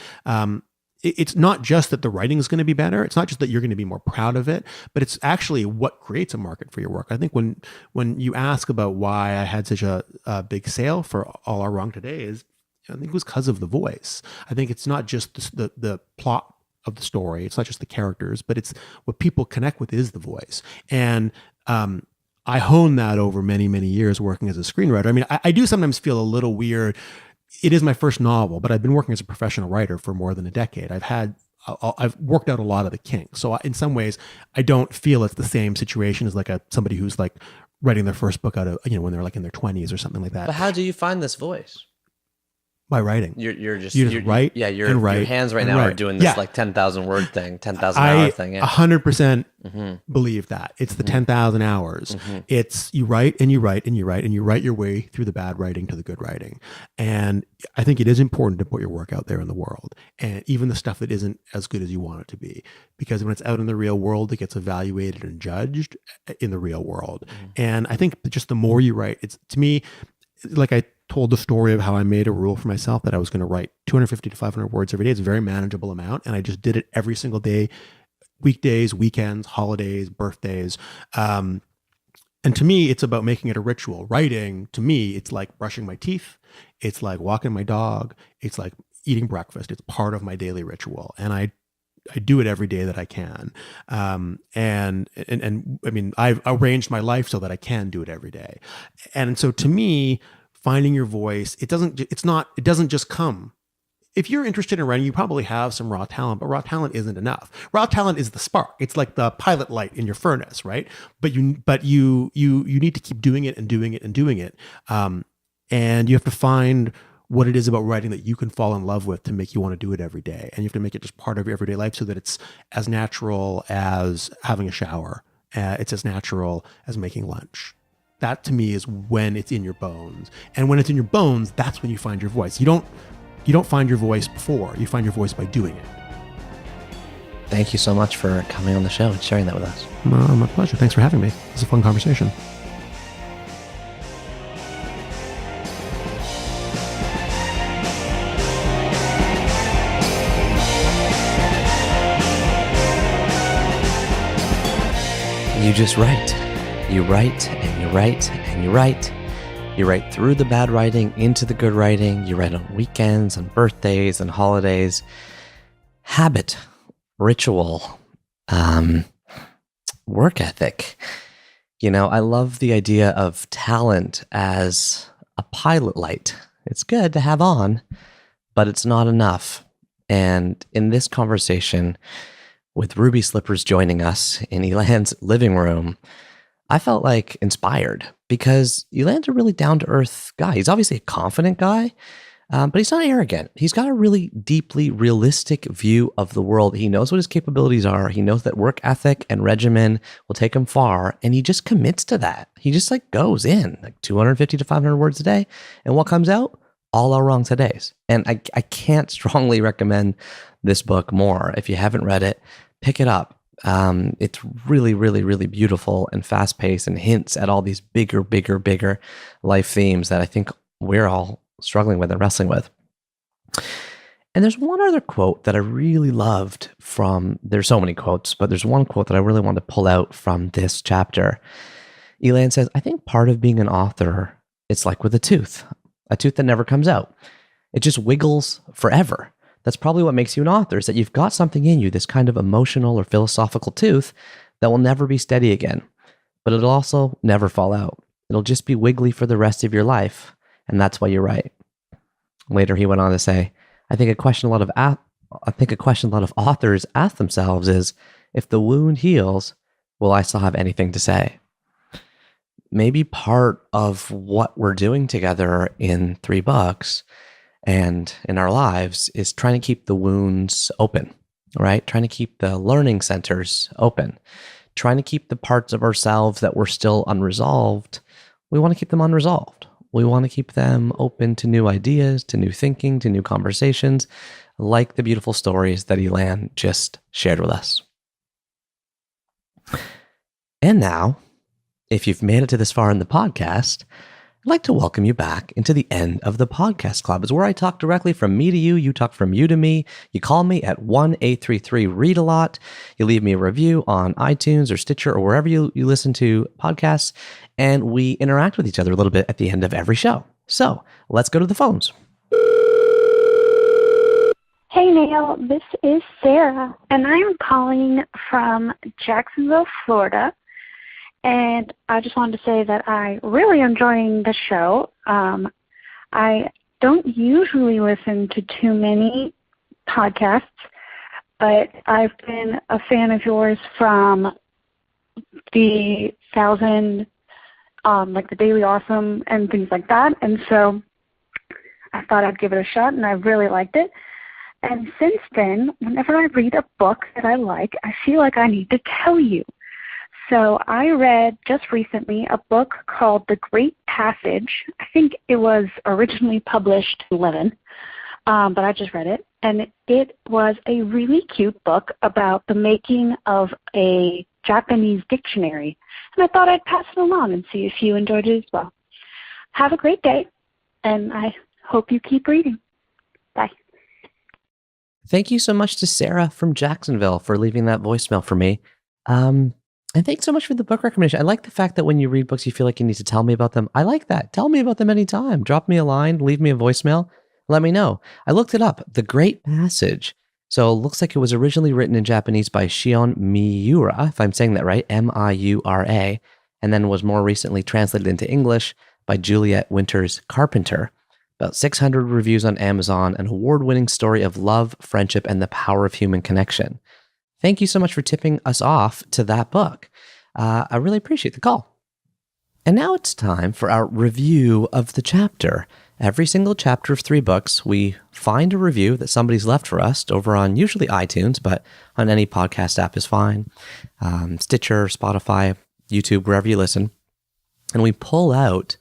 it's not just that the writing is going to be better. It's not just that you're going to be more proud of it, but it's actually what creates a market for your work. I think when you ask about why I had such a big sale for All Are Wrong Today, is I think it was because of the voice. I think it's not just the plot of the story. It's not just the characters, but it's what people connect with is the voice. And I honed that over many, many years working as a screenwriter. I mean, I do sometimes feel a little weird. It is my first novel, but I've been working as a professional writer for more than a decade. I've worked out a lot of the kinks. So in some ways, I don't feel it's the same situation as like somebody who's like writing their first book out of, when they're like in their 20s or something like that. But how do you find this voice? By writing. You just write. Yeah, your hands right now are doing this like 10,000 word thing, 10,000 hour thing. Yeah. 100% believe that. It's the 10,000 hours. It's you write and you write and you write and you write your way through the bad writing to the good writing. And I think it is important to put your work out there in the world, and even the stuff that isn't as good as you want it to be, because when it's out in the real world, it gets evaluated and judged in the real world. And I think just the more you write, it's, to me, like I told the story of how I made a rule for myself that I was going to write 250 to 500 words every day. It's a very manageable amount. And I just did it every single day, weekdays, weekends, holidays, birthdays. And to me, it's about making it a ritual. Writing, to me, it's like brushing my teeth. It's like walking my dog. It's like eating breakfast. It's part of my daily ritual. And I do it every day that I can. And I mean, I've arranged my life so that I can do it every day. And so to me, finding your voice, it doesn't just come. If you're interested in writing, you probably have some raw talent, but raw talent isn't enough. Raw talent is the spark. It's like the pilot light in your furnace, right? But you need to keep doing it and doing it and doing it. And you have to find what it is about writing that you can fall in love with to make you want to do it every day. And you have to make it just part of your everyday life so that it's as natural as having a shower. It's as natural as making lunch. That to me is when it's in your bones. And when it's in your bones, that's when you find your voice. You don't find your voice before. You find your voice by doing it. Thank you so much for coming on the show and sharing that with us. My pleasure. Thanks for having me. It's a fun conversation. You just write. You write and you write and you write. You write through the bad writing into the good writing. You write on weekends, on birthdays, and holidays. Habit, ritual, work ethic. I love the idea of talent as a pilot light. It's good to have on, but it's not enough. And in this conversation, with Ruby Slippers joining us in Elan's living room, I felt like inspired because Elan's a really down-to-earth guy. He's obviously a confident guy, but he's not arrogant. He's got a really deeply realistic view of the world. He knows what his capabilities are. He knows that work ethic and regimen will take him far, and he just commits to that. He just goes in 250 to 500 words a day, and what comes out? All Are Wrong Todays. And I can't strongly recommend this book more. If you haven't read it, pick it up. It's really, really, really beautiful and fast-paced and hints at all these bigger life themes that I think we're all struggling with and wrestling with. And there's one other quote that I really loved there's so many quotes, but there's one quote that I really want to pull out from this chapter. Elan says, I think part of being an author, it's like with a tooth that never comes out. It just wiggles forever. That's probably what makes you an author, is that you've got something in you, this kind of emotional or philosophical tooth that will never be steady again, but it'll also never fall out. It'll just be wiggly for the rest of your life, and that's why you write. Later, he went on to say, I think a question a lot of authors ask themselves is, if the wound heals, will I still have anything to say? Maybe part of what we're doing together in 3 books and in our lives is trying to keep the wounds open, right? Trying to keep the learning centers open, trying to keep the parts of ourselves that were still unresolved. We want to keep them unresolved. We want to keep them open to new ideas, to new thinking, to new conversations, like the beautiful stories that Elan just shared with us. And now, if you've made it to this far in the podcast, I'd like to welcome you back into the end of the podcast club. It's where I talk directly from me to you. You talk from you to me. You call me at 1-833-READ-A-LOT. You leave me a review on iTunes or Stitcher or wherever you listen to podcasts. And we interact with each other a little bit at the end of every show. So let's go to the phones. Hey, Neil. This is Sarah, and I'm calling from Jacksonville, Florida. And I just wanted to say that I really enjoying the show. I don't usually listen to too many podcasts, but I've been a fan of yours from the 1000, like the Daily Awesome and things like that. And so I thought I'd give it a shot, and I really liked it. And since then, whenever I read a book that I like, I feel like I need to tell you. So I read just recently a book called The Great Passage. I think it was originally published in 2011, but I just read it. And it was a really cute book about the making of a Japanese dictionary. And I thought I'd pass it along and see if you enjoyed it as well. Have a great day, and I hope you keep reading. Bye. Thank you so much to Sarah from Jacksonville for leaving that voicemail for me. And thanks so much for the book recommendation. I like the fact that when you read books, you feel like you need to tell me about them. I like that. Tell me about them anytime. Drop me a line, leave me a voicemail, let me know. I looked it up. The Great Passage. So it looks like it was originally written in Japanese by Shion Miura, if I'm saying that right, Miura, and then was more recently translated into English by Juliet Winters Carpenter. About 600 reviews on Amazon, an award-winning story of love, friendship, and the power of human connection. Thank you so much for tipping us off to that book. I really appreciate the call. And now it's time for our review of the chapter. Every single chapter of 3 books, we find a review that somebody's left for us over on usually iTunes, but on any podcast app is fine. Stitcher, Spotify, YouTube, wherever you listen. And we pull out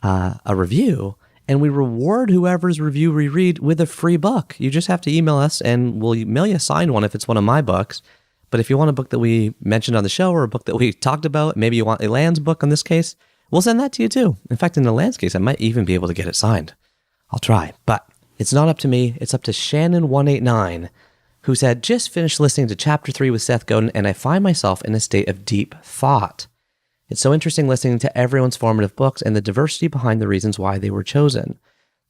a review, and we reward whoever's review we read with a free book. You just have to email us, and we'll mail you a signed one if it's one of my books. But if you want a book that we mentioned on the show or a book that we talked about, maybe you want Elan's book in this case, we'll send that to you too. In fact, in Elan's case, I might even be able to get it signed. I'll try. But it's not up to me. It's up to Shannon189, who said, just finished listening to Chapter 3 with Seth Godin, and I find myself in a state of deep thought. It's so interesting listening to everyone's formative books and the diversity behind the reasons why they were chosen.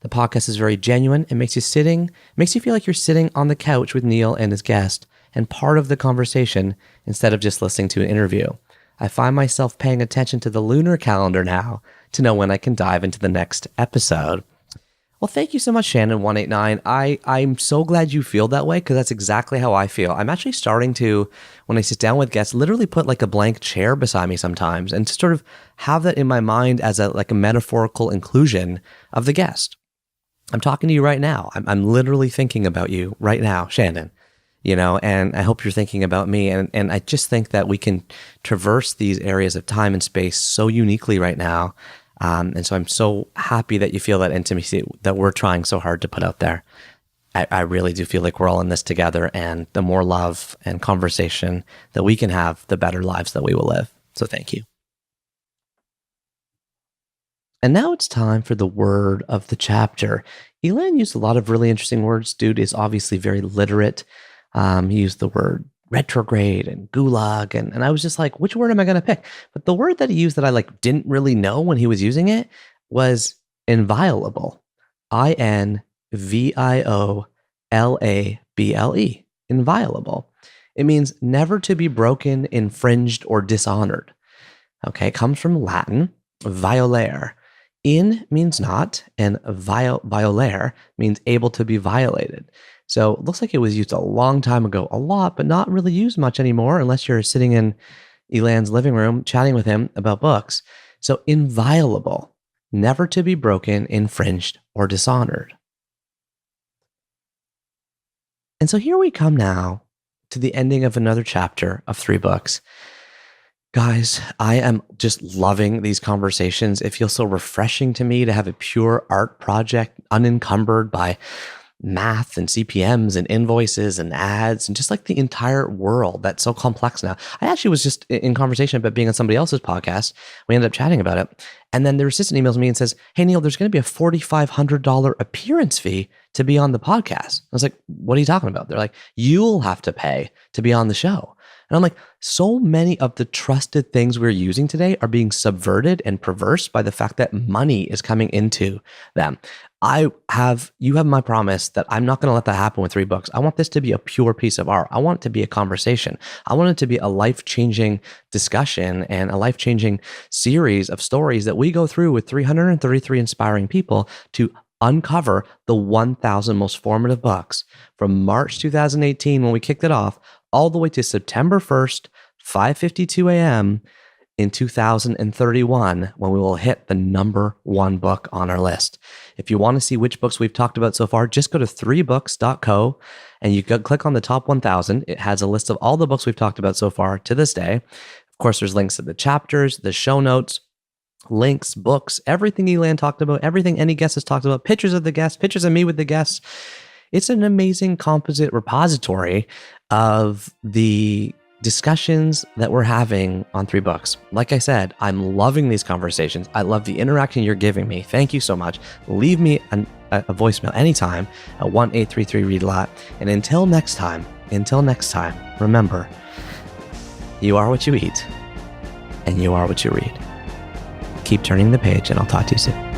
The podcast is very genuine. It makes you feel like you're sitting on the couch with Neil and his guest and part of the conversation instead of just listening to an interview. I find myself paying attention to the lunar calendar now to know when I can dive into the next episode. Well, thank you so much, Shannon189. I'm so glad you feel that way, because that's exactly how I feel. I'm actually starting to, when I sit down with guests, literally put like a blank chair beside me sometimes and to sort of have that in my mind as a metaphorical inclusion of the guest. I'm talking to you right now. I'm literally thinking about you right now, Shannon, and I hope you're thinking about me. And I just think that we can traverse these areas of time and space so uniquely right now. And so I'm so happy that you feel that intimacy that we're trying so hard to put out there. I really do feel like we're all in this together, and the more love and conversation that we can have, the better lives that we will live. So thank you. And now it's time for the word of the chapter. Elan used a lot of really interesting words. Dude is obviously very literate. He used the word retrograde and gulag. And I was just like, which word am I going to pick? But the word that he used that I didn't really know when he was using it was inviolable. INVIOLABLE. Inviolable. It means never to be broken, infringed, or dishonored. Okay, it comes from Latin, violare. In means not, and violare means able to be violated. So it looks like it was used a long time ago, a lot, but not really used much anymore unless you're sitting in, Elan's living room, chatting with him about books. So inviolable, never to be broken, infringed, or dishonored. And so here we come now to the ending of another chapter of 3 books. Guys, I am just loving these conversations. It feels so refreshing to me to have a pure art project unencumbered by math and CPMs and invoices and ads and just like the entire world that's so complex now. I actually was just in conversation about being on somebody else's podcast. We ended up chatting about it. And then the assistant emails me and says, hey, Neil, there's going to be a $4,500 appearance fee to be on the podcast. I was like, what are you talking about? They're like, you'll have to pay to be on the show. And I'm like, so many of the trusted things we're using today are being subverted and perverse by the fact that money is coming into them. You have my promise that I'm not going to let that happen with 3 books. I want this to be a pure piece of art. I want it to be a conversation. I want it to be a life-changing discussion and a life-changing series of stories that we go through with 333 inspiring people to uncover the 1,000 most formative books from March 2018 when we kicked it off all the way to September 1st, 5:52 a.m. in 2031 when we will hit the number 1 book on our list. If you want to see which books we've talked about so far, just go to 3books.co and you can click on the top 1,000. It has a list of all the books we've talked about so far to this day. Of course, there's links to the chapters, the show notes, links, books, everything Elan talked about, everything any guest has talked about, pictures of the guests, pictures of me with the guests. It's an amazing composite repository of the discussions that we're having on 3 books. Like I said, I'm loving these conversations. I love the interaction you're giving me. Thank you so much. Leave me a voicemail anytime at 1-833-READ-A-LOT. And until next time, remember, you are what you eat, and you are what you read. Keep turning the page, and I'll talk to you soon.